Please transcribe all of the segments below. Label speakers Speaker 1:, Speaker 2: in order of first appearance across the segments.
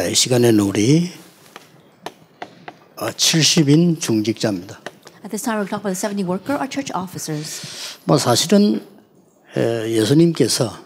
Speaker 1: 이 시간에는 우리 70인 중직자입니다.
Speaker 2: At this time, we're talking about the 70 worker or church officers.
Speaker 1: 뭐 사실은 예수님께서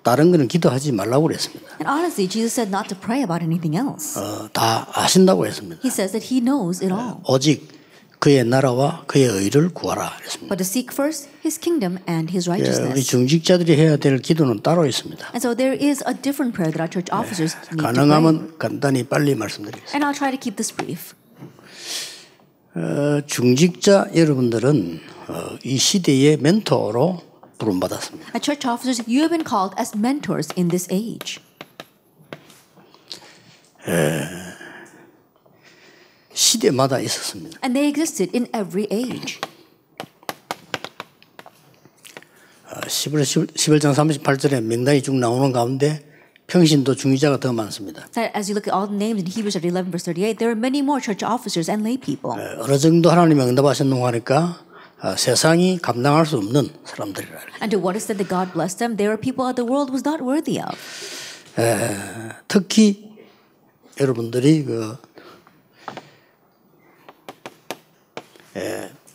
Speaker 1: 다른 거는 기도하지 말라고 그랬습니다.
Speaker 2: And honestly, Jesus said not to pray about anything else.
Speaker 1: 다 아신다고 했습니다.
Speaker 2: He says that He knows it all.
Speaker 1: 오직 그의 나라와 그의 의를 구하라 그랬습니다.
Speaker 2: But to seek first His kingdom and His
Speaker 1: 우리
Speaker 2: righteousness.
Speaker 1: 중직자들이 해야 될 기도는 따로 있습니다.
Speaker 2: And so there is a different prayer that our church officers need to pray.
Speaker 1: 가능하면 간단히 빨리 말씀드리겠습니다.
Speaker 2: And I'll try to keep this brief.
Speaker 1: 중직자 여러분들은 이 시대의 멘토로 부름받았습니다.
Speaker 2: As church officers, you have been called as mentors in this age.
Speaker 1: 시대마다 있었습니다.
Speaker 2: And they existed in every age.
Speaker 1: 11장 38절에 명단이 쭉 나오는 가운데 평신도 중직자가 더 많습니다.
Speaker 2: That as you look at all the names in Hebrews 11 verse 38, there are many more church officers and lay people.
Speaker 1: 어느 정도 하나님이 응답하셨는가 하니까 세상이 감당할 수 없는 사람들이라.
Speaker 2: And to what extent that God blessed them, there are people that the world was not worthy of.
Speaker 1: 특히 여러분들이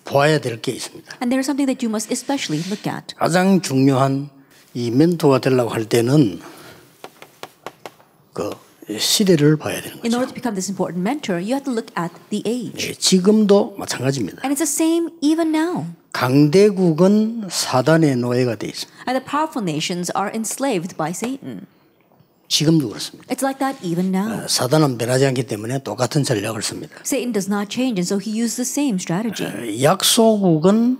Speaker 1: 보아야 될 게 있습니다.
Speaker 2: And there is something that you must especially look at.
Speaker 1: 가장 중요한 이 멘토가 되려고 할 때는 그 시대를 봐야 되는
Speaker 2: In
Speaker 1: 거죠.
Speaker 2: order to become this important mentor, you have to look at the age.
Speaker 1: 지금도 마찬가지입니다.
Speaker 2: And it's the same even now.
Speaker 1: 강대국은 사단의 노예가 돼 있습니다.
Speaker 2: And the powerful nations are enslaved by Satan.
Speaker 1: 지금도 그렇습니다.
Speaker 2: It's like that even now.
Speaker 1: 사단은 변하지 않기 때문에 똑같은 전략을 씁니다.
Speaker 2: Satan does not change, and so he uses the same strategy.
Speaker 1: 약소국은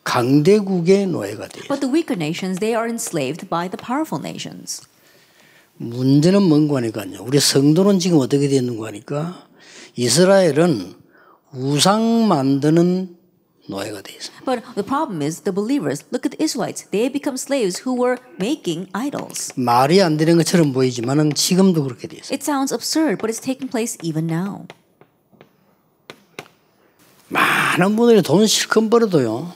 Speaker 1: 강대국의 노예가 돼요.
Speaker 2: But the weaker nations, they are enslaved by the powerful nations.
Speaker 1: 문제는 뭔가 하니까요. 우리 성도는 지금 어떻게 되는가 하니까 이스라엘은 우상 만드는 노예가 돼 있습니다.
Speaker 2: But the problem is the believers, look at the Israelites. They become slaves who were making idols.
Speaker 1: 말이 안 되는 것처럼 보이지만은 지금도 그렇게 돼 있어요.
Speaker 2: It sounds absurd, but it's taking place even now.
Speaker 1: 많은 분들이 돈 실컷 벌어도요.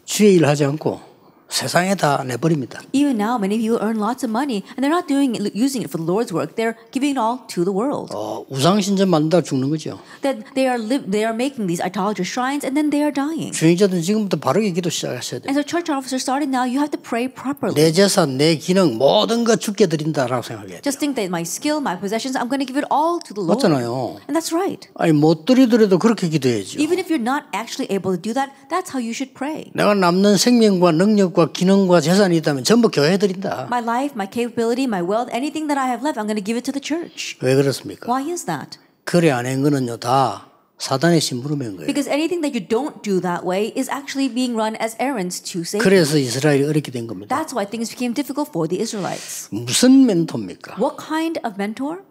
Speaker 1: 주의 일을 하지 않고 세상에 다 내버립니다.
Speaker 2: Even now, many people earn lots of money, and they're not using it for the Lord's work. They're giving it all to the world.
Speaker 1: 우상 신전 만들다 죽는 거죠.
Speaker 2: That they are making these idolatrous shrines, and then they are dying.
Speaker 1: 중직자들은 지금부터 바르게 기도 시작하셔야 돼요.
Speaker 2: And so, church officers, starting now, you have to pray properly.
Speaker 1: 내 재산, 내 기능 모든 것 주께 드린다라고 생각해야 돼요.
Speaker 2: Just think that my skill, my possessions, I'm going to give it all to the Lord.
Speaker 1: 맞잖아요.
Speaker 2: And that's right.
Speaker 1: 아니 못 드리더라도 그렇게 기도해야죠.
Speaker 2: Even if you're not actually able to do that, that's how you should pray.
Speaker 1: 내가 남는 생명과 능력과 기능과 재산이 있다면 전부 교회에 드린다.
Speaker 2: My life, my capability, my wealth, anything that I have left, I'm going to give it to the church.
Speaker 1: 왜 그렇습니까?
Speaker 2: Why is that?
Speaker 1: 그래 안 한 거는요 다 사단의 심부름인 거예요.
Speaker 2: Because anything that you don't do that way is actually being run as errands to Satan.
Speaker 1: 그래서 이스라엘이 어렵게 된 겁니다.
Speaker 2: That's why things became difficult for the Israelites.
Speaker 1: 무슨 멘토입니까?
Speaker 2: What kind of mentor?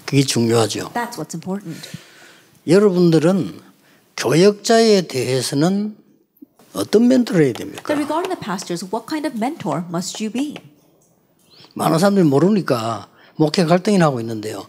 Speaker 1: 그게 중요하죠.
Speaker 2: That's what's important.
Speaker 1: 여러분들은 교역자에 대해서는 어떤 멘토를 해야 됩니까?
Speaker 2: That regarding the pastors, what kind of mentor must you be?
Speaker 1: 많은 사람들이 모르니까 목회 갈등이 나고 있는데요.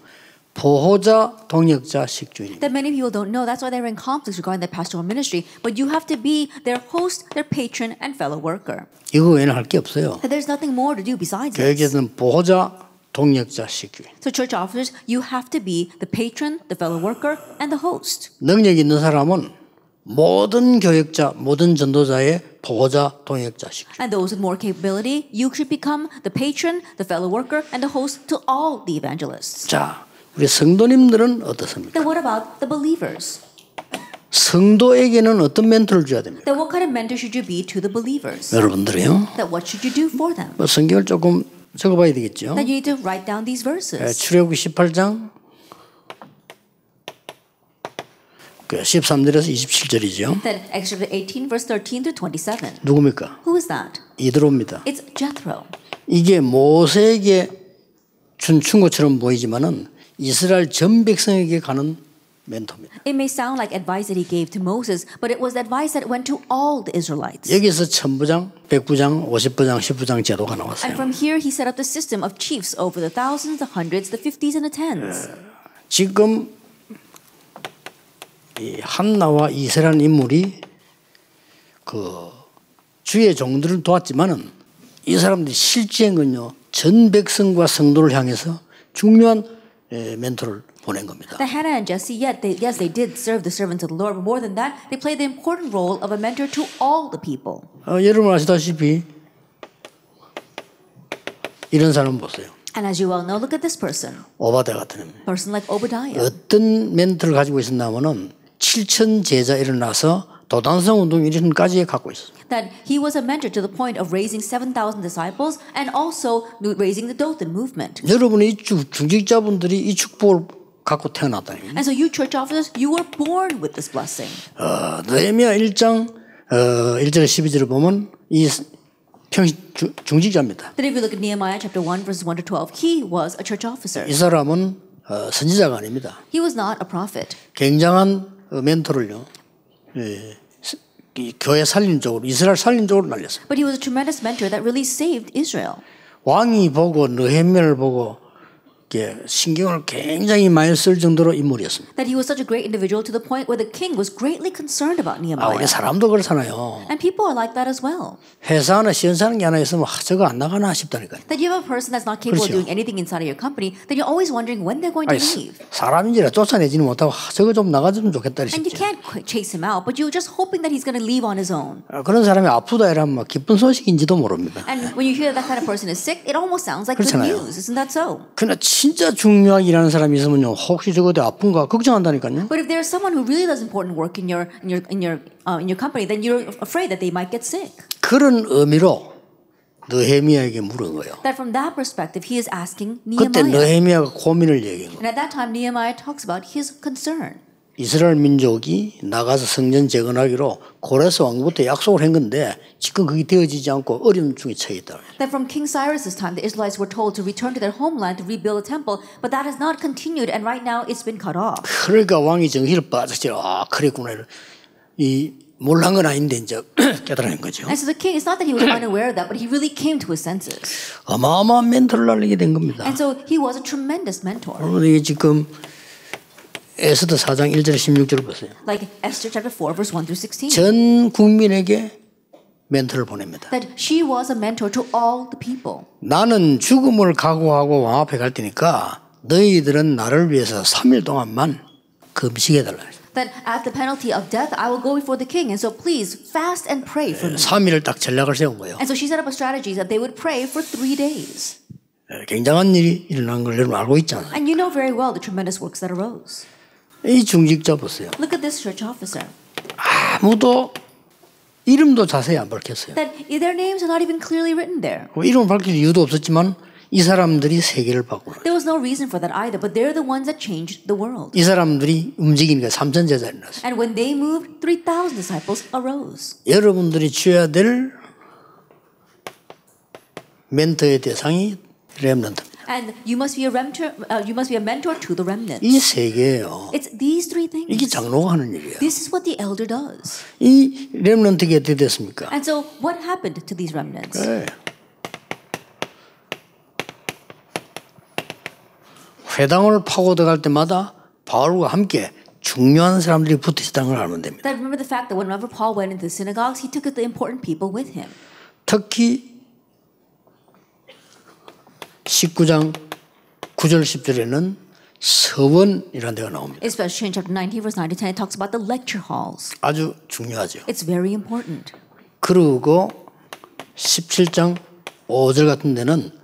Speaker 1: 보호자, 동역자, 식주인.
Speaker 2: That many people don't know. That's why they're in conflicts regarding their pastoral ministry. But you have to be their host, their patron, and fellow worker.
Speaker 1: 이거 외에는 할 게 없어요.
Speaker 2: That there's nothing more to do besides this.
Speaker 1: 교역에서는 보호자, 동역자, 식주인.
Speaker 2: So church officers, you have to be the patron, the fellow worker, and the host.
Speaker 1: 능력 있는 사람은 모든 교역자, 모든 전도자의 보호자, 동역자, 식주인.
Speaker 2: And those with more capability, you should become the patron, the fellow worker, and the host to all the evangelists.
Speaker 1: 자, 우리 성도님들은 어떻습니까?
Speaker 2: Then what about the believers?
Speaker 1: 성도에게는 어떤 멘토를 줘야 됩니까?
Speaker 2: Then what kind of mentor should you be to the believers?
Speaker 1: 여러분들이요.
Speaker 2: That what should you do for them?
Speaker 1: 뭐 성경을 조금 적어봐야 되겠죠.
Speaker 2: That you need to write down these verses.
Speaker 1: 출애굽기 18장 13절에서 27절이죠.
Speaker 2: That Exodus 18 verse 13 to 27.
Speaker 1: 누굽니까?
Speaker 2: Who is that?
Speaker 1: 이드로입니다.
Speaker 2: It's Jethro.
Speaker 1: 이게 모세에게 준 충고처럼 보이지만은 이스라엘 전 백성에게 가는 멘토입니다.
Speaker 2: It may sound like advice that he gave to Moses, but it was advice that went to all the Israelites.
Speaker 1: 여기서 1000부장, 100부장, 50부장, 10부장 제도가
Speaker 2: And
Speaker 1: 나왔어요.
Speaker 2: from here he set up the system of chiefs over the thousands, the hundreds, the 50s, and the 10s.
Speaker 1: 지금 이 한나와 이세라는 인물이 그 주의 종들을 도왔지만은 이 사람들이 실제한 건요. 전 백성과 성도를 향해서 중요한 멘토를 보낸 겁니다.
Speaker 2: That Hannah and Jesse, yes, they did serve the servants of the Lord, but more than that, they played the important role of a mentor to all the people.
Speaker 1: 여러분 아시다시피 이런 사람 보세요.
Speaker 2: And as you well know, look at this person.
Speaker 1: 오바댜 같은 놈.
Speaker 2: Person like Obadiah.
Speaker 1: 어떤 멘토를 가지고 있었냐면은 7천 제자 일어나서 도단성 운동 이런까지 갖고 있어요.
Speaker 2: That he was a mentor to the point of raising 7,000 disciples and also raising the Dothan movement.
Speaker 1: 여러분의 중직자분들이 이 축복을 갖고 태어났다는 거예요.
Speaker 2: And so you church officers, you were born with this blessing.
Speaker 1: 느헤미야 1장 1절에 12절을 보면 이 중직자입니다.
Speaker 2: Then if you look at Nehemiah chapter 1 verses 1 to 12, he was a church officer.
Speaker 1: 이 사람은 선지자가 아닙니다.
Speaker 2: He was not a prophet.
Speaker 1: 굉장한 멘토를요. 이 교회 살린 쪽으로 이스라엘 살린 쪽으로 날렸어요.
Speaker 2: But he was a tremendous mentor that really saved Israel.
Speaker 1: 왕이 보고 느헤미야를 보고 신경을 굉장히 많이 쓸 정도로 인물이었습니다.
Speaker 2: That he was such a great individual to the point where the king was greatly concerned about
Speaker 1: 우리
Speaker 2: Nehemiah.
Speaker 1: 사람도 그렇잖아요.
Speaker 2: And people are like that as well.
Speaker 1: 회사 하나 시원찮은 게 하나 있으면 저거 안 나가나 싶다니까요.
Speaker 2: That you have a person that's not capable of
Speaker 1: 그렇죠.
Speaker 2: doing anything inside of your company, then you're always wondering when they're going to leave.
Speaker 1: 사람인지라 쫓아내지는 못하고 저거 좀 나가주면 좋겠다
Speaker 2: And you
Speaker 1: 싶죠.
Speaker 2: can't chase him out, but you're just hoping that he's going to leave on his own.
Speaker 1: 그런 사람이 아프다 이러면 막 기쁜 소식인지도 모릅니다.
Speaker 2: And when you hear that kind of person is sick, it almost sounds like good
Speaker 1: 그렇잖아요.
Speaker 2: news. Isn't that so?
Speaker 1: 그러나 진짜 중요하게 일하는 사람이 있으면요, 혹시 저거 어디 아픈가 걱정한다니까요.
Speaker 2: But if there's someone who really does important work in your company, then you're afraid that they might get sick.
Speaker 1: 그런 의미로 느헤미야에게 물은 거예요.
Speaker 2: That from that perspective, he is asking
Speaker 1: 그때
Speaker 2: Nehemiah.
Speaker 1: 느헤미야가 고민을 얘기한 거예요.
Speaker 2: And at that time, Nehemiah talks about his concern.
Speaker 1: 이스라엘 민족이 나가서 성전 재건하기로 고레스 왕부터 약속을 한 건데 지금 그게 되어지지 않고 어려움 중에 처해 있다.
Speaker 2: That from King Cyrus's time, the Israelites were told to return to their homeland to rebuild a temple, but that has not continued, and right now it's been cut off.
Speaker 1: 그러니까 왕이 정신을 빠졌지. 아, 그랬구나. 이 몰란 건 아닌데 이제 깨달은 거죠.
Speaker 2: And so the king, it's not that he was unaware of that, but he really came to his senses.
Speaker 1: 어마어마한 멘토를 날리게 된 겁니다.
Speaker 2: And so he was a tremendous mentor.
Speaker 1: 이게 지금 에스더 4장 1절 16절 보세요.
Speaker 2: Like Esther chapter 4, verse 1 through 16.
Speaker 1: 전 국민에게 멘토를 보냅니다.
Speaker 2: That she was a mentor to all the people.
Speaker 1: 나는 죽음을 각오하고 왕 앞에 갈 테니까 너희들은 나를 위해서 3일 동안만 금식해달라.
Speaker 2: That at the penalty of death, I will go before the king, and so please fast and pray for me.
Speaker 1: 3일을 딱 전략을 세운 거예요.
Speaker 2: And so she set up a strategy that they would pray for 3 days.
Speaker 1: 굉장한 일이 일어난 걸 여러분 알고 있잖아요.
Speaker 2: And you know very well the tremendous works that arose.
Speaker 1: 이 중직자 보세요.
Speaker 2: Look at this church officer.
Speaker 1: 아무도 이름도 자세히 안 밝혔어요.
Speaker 2: That their names are not even clearly written there.
Speaker 1: 이름을 밝힐 이유도 없었지만 이 사람들이 세계를 바꾸는.
Speaker 2: There was no reason for that either, but they're the ones that changed the world.
Speaker 1: 이 사람들이 움직이니까 3천 제자를 낳았어요.
Speaker 2: And when they moved, 3,000 disciples arose.
Speaker 1: 여러분들이 취해야 될 멘토의 대상이 렘넌트입니다.
Speaker 2: And you must be a mentor. You must be a mentor to the remnant.
Speaker 1: 이 세 개예요.
Speaker 2: It's these 3 things.
Speaker 1: 이게 장로가 하는 일이에요.
Speaker 2: This is what the elder does.
Speaker 1: 이 렘넌트가 어떻게 됐습니까?
Speaker 2: And so, what happened to these remnants?
Speaker 1: 네. 회당을 파고 들어갈 때마다 바울과 함께 중요한 사람들이 붙어 있다는 걸 알면 됩니다.
Speaker 2: That remember the fact that whenever Paul went into the synagogues, he took the important people with him.
Speaker 1: 특히 19장 9절 10절에는 서원이라는 데가 나옵니다.
Speaker 2: Especially in chapter 19, verse 9 to 10, it talks about the lecture halls.
Speaker 1: 아주 중요하죠.
Speaker 2: It's very important.
Speaker 1: 그리고 17장 5절 같은 데는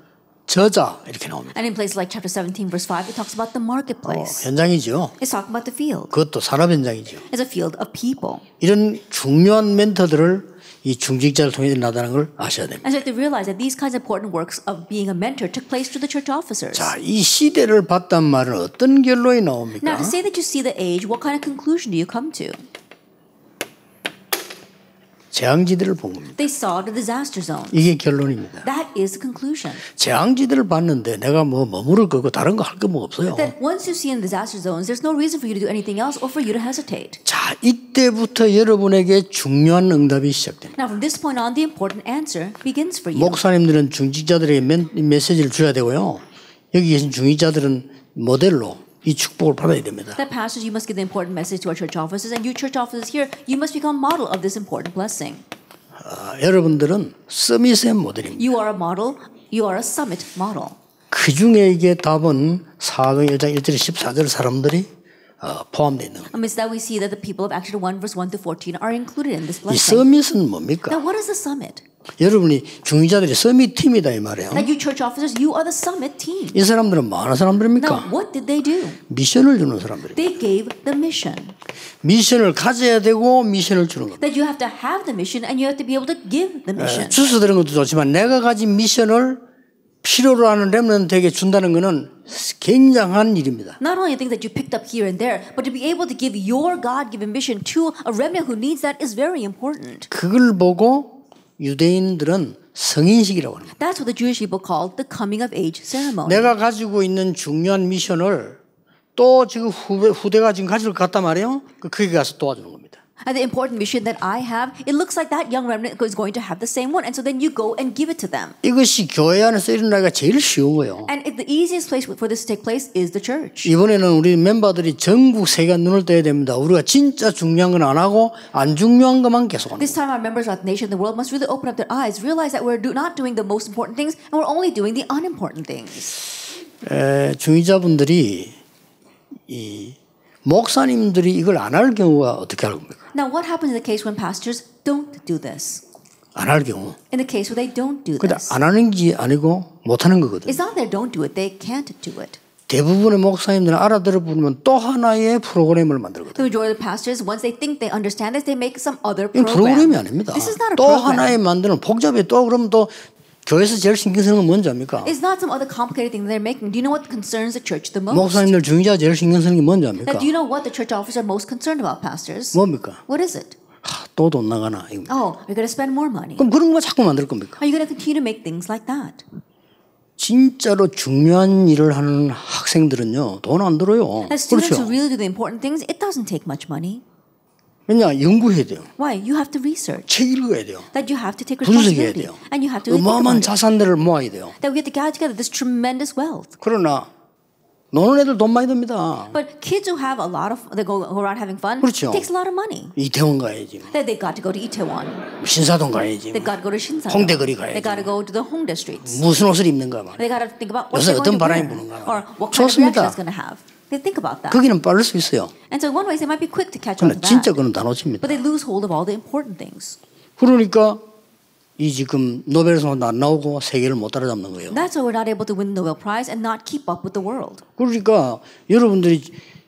Speaker 1: 저자 이렇게 나옵니다.
Speaker 2: And in places like chapter 17, verse 5, it talks about the marketplace.
Speaker 1: 현장이죠.
Speaker 2: It's talking about the field.
Speaker 1: 그것도 산업 현장이죠.
Speaker 2: It's a field of people.
Speaker 1: 이런 중요한 멘토들을 이 중직자를 통해 일어나다는 걸 아셔야 됩니다.
Speaker 2: And so you have to realize that these kinds of important works of being a mentor took place to the church officers.
Speaker 1: 자, 이 시대를 봤단 말은 어떤 결론이
Speaker 2: Now,
Speaker 1: 나옵니까?
Speaker 2: to say that you see the age, what kind of conclusion do you come to?
Speaker 1: 재앙지대를 본 겁니다.
Speaker 2: They saw the disaster zone.
Speaker 1: 이게 결론입니다.
Speaker 2: That is the conclusion.
Speaker 1: 재앙지대를 봤는데 내가 뭐 머무를 거고 다른 거 할 거 뭐 없어요.
Speaker 2: That once you see in disaster zones, there's no reason for you to do anything else or for you to hesitate.
Speaker 1: 자, 이때부터 여러분에게 중요한 응답이 시작됩니다.
Speaker 2: Now, from this point on, the important answer begins for you.
Speaker 1: 목사님들은 중직자들에게 메시지를 줘야 되고요. 여기 계신 중직자들은 모델로 이 축복을 받아야 됩니다.
Speaker 2: That pastors, you must give the important message to our church officers, and you church officers here, you must become model of this important blessing.
Speaker 1: 여러분들은 서밋의 모델입니다.
Speaker 2: You are a model. You are a summit model.
Speaker 1: 그 중에 이게 답은 사도행 1장 1절 14절 사람들이 포함되어 있는 겁니다.
Speaker 2: Amidst that we see that the people of Acts 1 verse 1 to 14 are included in this
Speaker 1: 이
Speaker 2: blessing.
Speaker 1: 서밋은 뭡니까?
Speaker 2: Now what is the summit?
Speaker 1: 여러분이 중위자들이 서밋 팀이다 이 말이에요.
Speaker 2: That you church officers, you are the summit team.
Speaker 1: 이 사람들은 뭐 하는
Speaker 2: Now
Speaker 1: 사람들입니까?
Speaker 2: what did they do?
Speaker 1: 미션을 주는 사람들입니다.
Speaker 2: They gave the mission.
Speaker 1: 미션을 가져야 되고 미션을 주는 겁니다.
Speaker 2: That you have to have the mission and you have to be able to give the mission.
Speaker 1: 주스 들은 것도 좋지만 내가 가진 미션을 필요로 하는 렘넌트에게 준다는 것은 굉장한 일입니다.
Speaker 2: Not only things that you picked up here and there, but to be able to give your God-given mission to a remnant who needs that is very important.
Speaker 1: 그걸 보고 유대인들은 성인식이라고 합니다.
Speaker 2: That's what the Jewish people called the coming of age ceremony.
Speaker 1: 내가 가지고 있는 중요한 미션을 또 지금 후대가 지금 가질 것 같단 말이에요. 거기 가서 도와주는 겁니다.
Speaker 2: And the important mission that I have, it looks like that young remnant is going to have the same one. And so then you go and give it to them.
Speaker 1: 이것이 교회 안에서 일어나기가 제일 쉬운 거예요.
Speaker 2: And the easiest place for this to take place is the church.
Speaker 1: 이번에는 우리 멤버들이 전국 세계가 눈을 떼야 됩니다. 우리가 진짜 중요한 건 안 하고 안 중요한 것만 계속하는
Speaker 2: This time our members of the nation, the world must really open up their eyes, realize that we're not doing the most important things and we're only doing the unimportant things.
Speaker 1: 중위자분들이 이 목사님들이 이걸 안 할 경우가 어떻게 할 겁니까?
Speaker 2: Now what happens in the case when pastors don't do this?
Speaker 1: 안 할 경우.
Speaker 2: In the case where they don't do
Speaker 1: 근데
Speaker 2: this.
Speaker 1: 안 하는 게 아니고 못 하는 거거든요.
Speaker 2: It's not that they don't do it, they can't do it.
Speaker 1: 대부분의 목사님들은 알아들어 보면 또 하나의 프로그램을 만들거든요.
Speaker 2: The majority of pastors, once they think they understand this, they make some other
Speaker 1: 이건
Speaker 2: program.
Speaker 1: 프로그램이 아닙니다.
Speaker 2: This is not a
Speaker 1: 또
Speaker 2: program.
Speaker 1: 하나의 만드는 복잡해. 또 그럼 또 교회에서 제일 신경 쓰는 건 뭔지 압니까?
Speaker 2: It's not some other complicated thing that they're making. Do you know what concerns the church the most?
Speaker 1: 목사님들 중위자가 제일 신경 쓰는 게 뭔지 압니까?
Speaker 2: Now, do you know what the church officers are most concerned about, pastors?
Speaker 1: 뭡니까?
Speaker 2: What is it?
Speaker 1: 또 돈 나가나? 이겁니다.
Speaker 2: Oh, you're going to spend more money.
Speaker 1: 그럼 그런 거 자꾸 만들 겁니까?
Speaker 2: Are you going to continue to make things like that?
Speaker 1: 진짜로 중요한 일을 하는 학생들은요, 돈 안 들어요.
Speaker 2: As students
Speaker 1: 그렇죠?
Speaker 2: who really do the important things, it doesn't take much money.
Speaker 1: 왜냐, 연구해야 돼요.
Speaker 2: Why? You have to research.
Speaker 1: 책 읽어야 돼요.
Speaker 2: That you have to take
Speaker 1: 분석해야
Speaker 2: responsibility.
Speaker 1: 돼요.
Speaker 2: And you have to really think
Speaker 1: 어마어마한
Speaker 2: about it.
Speaker 1: 자산들을 모아야 돼요.
Speaker 2: That we have to gather together this tremendous wealth.
Speaker 1: 그러나 노는 애들 돈 많이 듭니다.
Speaker 2: But kids who have a lot of, they go around having fun,
Speaker 1: 그렇죠.
Speaker 2: it takes a lot of money.
Speaker 1: 이태원 가야지.
Speaker 2: That they got to go to Itaewon.
Speaker 1: 신사동 가야지.
Speaker 2: They got to go to Shinsan.
Speaker 1: 홍대거리 가야지.
Speaker 2: They got to go to the Hongdae streets.
Speaker 1: 무슨 옷을 입는가 말이야.
Speaker 2: They got to think about what
Speaker 1: 요새
Speaker 2: they're
Speaker 1: 어떤
Speaker 2: going to
Speaker 1: 바람이
Speaker 2: wear.
Speaker 1: 부는가.
Speaker 2: Or what kind of
Speaker 1: 좋습니다.
Speaker 2: reaction it's going to have. They think about that.
Speaker 1: 거기는 빠를 수 있어요.
Speaker 2: And so in one way, they might be quick to catch on
Speaker 1: 그러나
Speaker 2: to
Speaker 1: 진짜
Speaker 2: that.
Speaker 1: 그건 다 놓칩니다.
Speaker 2: But they lose hold of all the important things.
Speaker 1: 그러니까 이 지금 노벨상도 안 나오고 세계를 못 따라잡는 거예요.
Speaker 2: That's why we're not able to win the Nobel Prize and not keep up with the world.
Speaker 1: 그러니까 여러분들이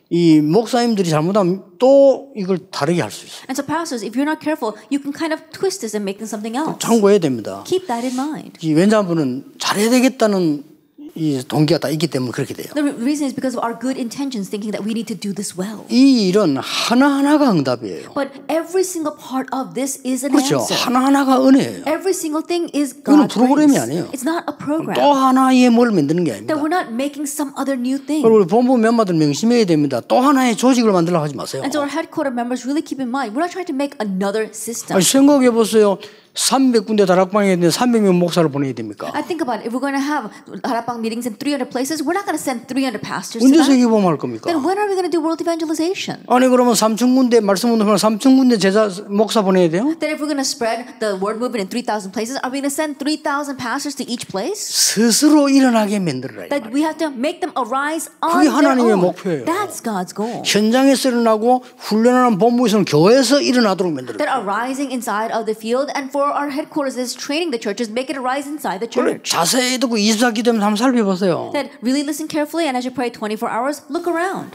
Speaker 1: 이 목사님들이 잘못하면 또 이걸 다르게 할 수 있어요.
Speaker 2: And so pastors, if you're not careful, you can kind of twist this and make them something else.
Speaker 1: 참고해야 됩니다.
Speaker 2: Keep that in mind.
Speaker 1: 이 왜냐하면 잘해야 되겠다는 이 동기가 다 있기 때문에 그렇게 돼요.
Speaker 2: The reason is because of our good intentions, thinking that we need to do this well.
Speaker 1: 이 일은 하나하나가 응답이에요.
Speaker 2: But every single part of this is an
Speaker 1: 그렇죠.
Speaker 2: answer.
Speaker 1: 하나하나가 은혜예요.
Speaker 2: Every single thing is
Speaker 1: 이거는
Speaker 2: God's
Speaker 1: 프로그램이
Speaker 2: grace.
Speaker 1: 아니에요.
Speaker 2: It's not a program.
Speaker 1: 또 하나의 뭘 만드는 게 아닙니다.
Speaker 2: That we're not making some other new thing.
Speaker 1: 그리고 우리 본부 멤버들 명심해야 됩니다. 또 하나의 조직을 만들려고 하지 마세요.
Speaker 2: And so our headquarter members really keep in mind, we're not trying to make another system.
Speaker 1: 아니, 생각해 보세요. 300군데 다락방에 있는데 300명 목사를 보내야 됩니까?
Speaker 2: I think about it. If we're going to have Harapang meetings in 300 places, we're not going to send 300 pastors to
Speaker 1: 언제
Speaker 2: that.
Speaker 1: 세계보험할 겁니까?
Speaker 2: Then when are we going to do world evangelization?
Speaker 1: 아니 그러면 3,000군데 말씀 운동하면 3,000군데 제자 목사 보내야 돼요?
Speaker 2: Then if we're going to spread the word movement in 3,000 places, are we going to send 3,000 pastors to each place?
Speaker 1: 스스로 일어나게 만들어라.
Speaker 2: That we have to make them arise on
Speaker 1: 그게
Speaker 2: their
Speaker 1: 하나님의
Speaker 2: own.
Speaker 1: 목표예요.
Speaker 2: That's God's goal.
Speaker 1: 현장에서 일어나고 훈련하는 본부에서는 교회에서 일어나도록 만들어라.
Speaker 2: That arising inside of the field, and for our headquarters is training the churches, make it arise inside the
Speaker 1: 그래,
Speaker 2: church.
Speaker 1: 자세히 듣고 24기도면 한번 살펴보세요.
Speaker 2: That really listen carefully, and as you pray 24 hours, look around.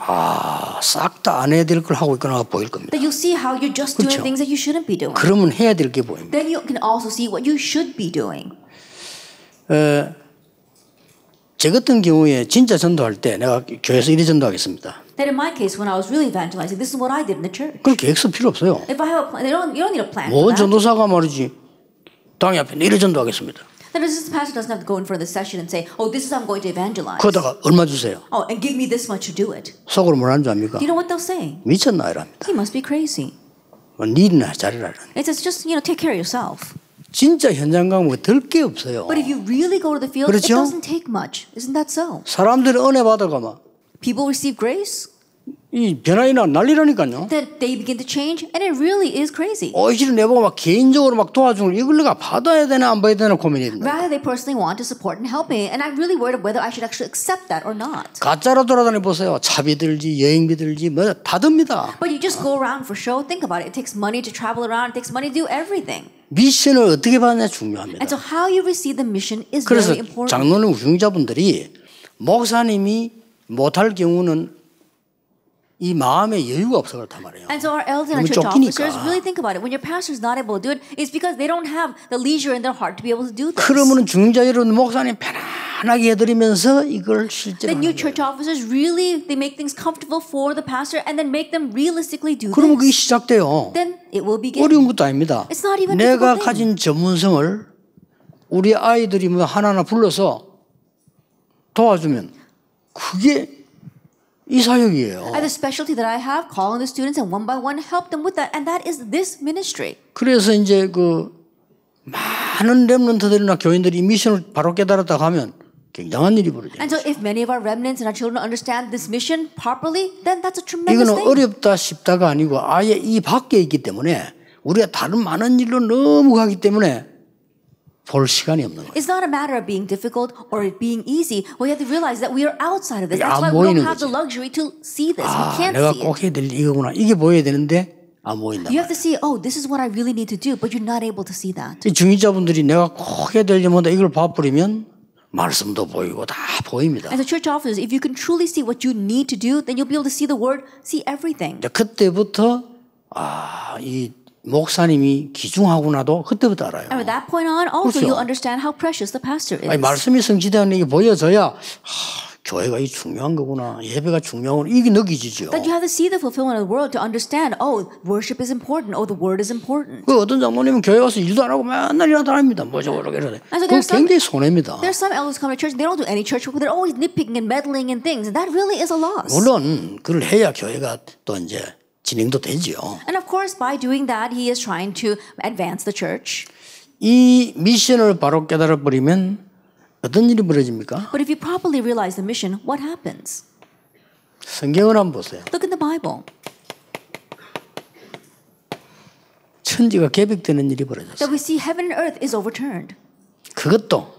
Speaker 1: 싹 다 안 해야 될 걸 하고 있거나 보일 겁니다.
Speaker 2: That you'll see how you're just doing
Speaker 1: 그렇죠.
Speaker 2: things that you shouldn't be doing.
Speaker 1: 그러면 해야 될 게 보입니다.
Speaker 2: Then you can also see what you should be doing.
Speaker 1: 제 같은 경우에 진짜 전도할 때 내가 교회에서 이리 전도하겠습니다.
Speaker 2: That in my case, when I was really evangelizing, this is what I did in the church.
Speaker 1: 그럼 계획서 필요 없어요.
Speaker 2: If I have a plan, you don't need a plan for
Speaker 1: 모든
Speaker 2: that.
Speaker 1: 전도사가 말이지 당이 앞에 이리 전도하겠습니다.
Speaker 2: That is, this pastor doesn't have to go in for the session and say, "Oh, this is how I'm going to evangelize."
Speaker 1: 그러다가 얼마 주세요?
Speaker 2: Oh, and give me this much to do it.
Speaker 1: 속으로 뭐라는 줄 압니까?
Speaker 2: Do you know what they'll say?
Speaker 1: 미쳤나 이랍니다.
Speaker 2: He must be crazy.
Speaker 1: 니나 잘해라.
Speaker 2: It says, just take care of yourself.
Speaker 1: 진짜 현장 가면 들 게 없어요.
Speaker 2: But if you really go to the field,
Speaker 1: 그렇죠?
Speaker 2: it doesn't take much. Isn't that so?
Speaker 1: 사람들이 은혜 받아가면
Speaker 2: People receive grace.
Speaker 1: 이 변화이나 난리라니까요.
Speaker 2: then they begin to change, and it really is crazy.
Speaker 1: 오히려 내보고 막 개인적으로 막 도와주는 이걸 내가 받아야 되나 안 받아야 되나 고민이 됩니다.
Speaker 2: Rather, they personally want to support and help me, and I'm really worried whether I should actually accept that or not.
Speaker 1: 가짜로 돌아다니 보세요. 차비 들지 여행비 들지 뭐 다 듭니다.
Speaker 2: But you just go around for show. Think about it. It takes money to travel around. It takes money to do everything.
Speaker 1: 미션을 어떻게 받느냐 중요합니다.
Speaker 2: And so how you receive the mission is
Speaker 1: 그래서
Speaker 2: very important.
Speaker 1: 장로님 우승자분들이 목사님이 못할 경우는 이 마음에 여유가 없어 그렇단 말이에요.
Speaker 2: And so our elders and our
Speaker 1: 너무
Speaker 2: church officers
Speaker 1: 쫓기니까.
Speaker 2: really think about it. When your pastor is not able to do it, it's because they don't have the leisure in their heart to be able to do this.
Speaker 1: 그러면은 중자 여러분 목사님 편안하게 해드리면서 이걸 실제로
Speaker 2: The new
Speaker 1: 하는
Speaker 2: church officers really they make things comfortable for the pastor and then make them realistically do
Speaker 1: 그러면 그게
Speaker 2: this.
Speaker 1: 시작돼요.
Speaker 2: Then it will begin.
Speaker 1: 어려운 것도 아닙니다.
Speaker 2: It's not even
Speaker 1: 내가
Speaker 2: difficult
Speaker 1: 가진
Speaker 2: thing.
Speaker 1: 전문성을 우리 아이들이 뭐 하나하나 불러서 도와주면 그게 이 사역이에요.
Speaker 2: And the specialty that I have, calling the students and one by one help them with that, and that is this ministry.
Speaker 1: 그래서 이제 그 많은 렘넌트들이나 교인들이 이 미션을 바로 깨달았다고 하면 굉장한 일이 벌어져요.
Speaker 2: And so if many of our remnants and our children understand this mission properly, then that's a tremendous
Speaker 1: 이거는
Speaker 2: thing.
Speaker 1: 어렵다 쉽다가 아니고 아예 이 밖에 있기 때문에 우리가 다른 많은 일로 너무 가기 때문에 볼 시간이 없는 거예요.
Speaker 2: It's not a matter of being difficult or it being easy. We have to realize that we are outside of this.
Speaker 1: 이게
Speaker 2: That's
Speaker 1: 안
Speaker 2: why we
Speaker 1: 보이는
Speaker 2: don't have the
Speaker 1: 거지.
Speaker 2: luxury to see this. We
Speaker 1: 아,
Speaker 2: can't
Speaker 1: 내가
Speaker 2: see
Speaker 1: 꼭
Speaker 2: it.
Speaker 1: 해야 될 이거구나. 이게 보여야 되는데 안 보인다.
Speaker 2: You have to see, oh, this is what I really need to do, but you're not able to see that.
Speaker 1: 이 중위자분들이 내가 꼭 해야 될 일마다 이걸 봐버리면 말씀도 보이고 다 보입니다.
Speaker 2: As a church officers, if you can truly see what you need to do, then you'll be able to see the word, see everything.
Speaker 1: 이제 그때부터 이 목사님이 귀중하구나도 그때부터 알아요.
Speaker 2: And at that point on, also
Speaker 1: 그렇죠.
Speaker 2: you'll understand how precious the pastor is.
Speaker 1: 아니, 말씀이 성취되는 게 보여져야 교회가 이 중요한 거구나. 예배가 중요하구나. 이게 느껴지죠.
Speaker 2: That you have to see the fulfillment of the world to understand, oh, worship is important, oh, the word is important.
Speaker 1: 그 어떤 장로님은 교회 가서 일도 안 하고 맨날 일하다 다닙니다. 뭐 저거 이러네.
Speaker 2: And so
Speaker 1: 그건
Speaker 2: there's some-
Speaker 1: 굉장히 손해입니다.
Speaker 2: There's some elders come to church, they don't do any church work, they're always nitpicking and meddling in things, and that really is a loss.
Speaker 1: 물론 그걸 해야 교회가 또 이제 진행도 되지요.
Speaker 2: And of course, by doing that, he is trying to advance the church.
Speaker 1: 이 미션을 바로 깨달아 버리면 어떤 일이 벌어집니까?
Speaker 2: But if you properly realize the mission, what happens?
Speaker 1: 성경을 한번 보세요.
Speaker 2: Look in the Bible.
Speaker 1: 천지가 개벽되는 일이 벌어졌어요.
Speaker 2: That we see heaven and earth is overturned.
Speaker 1: 그것도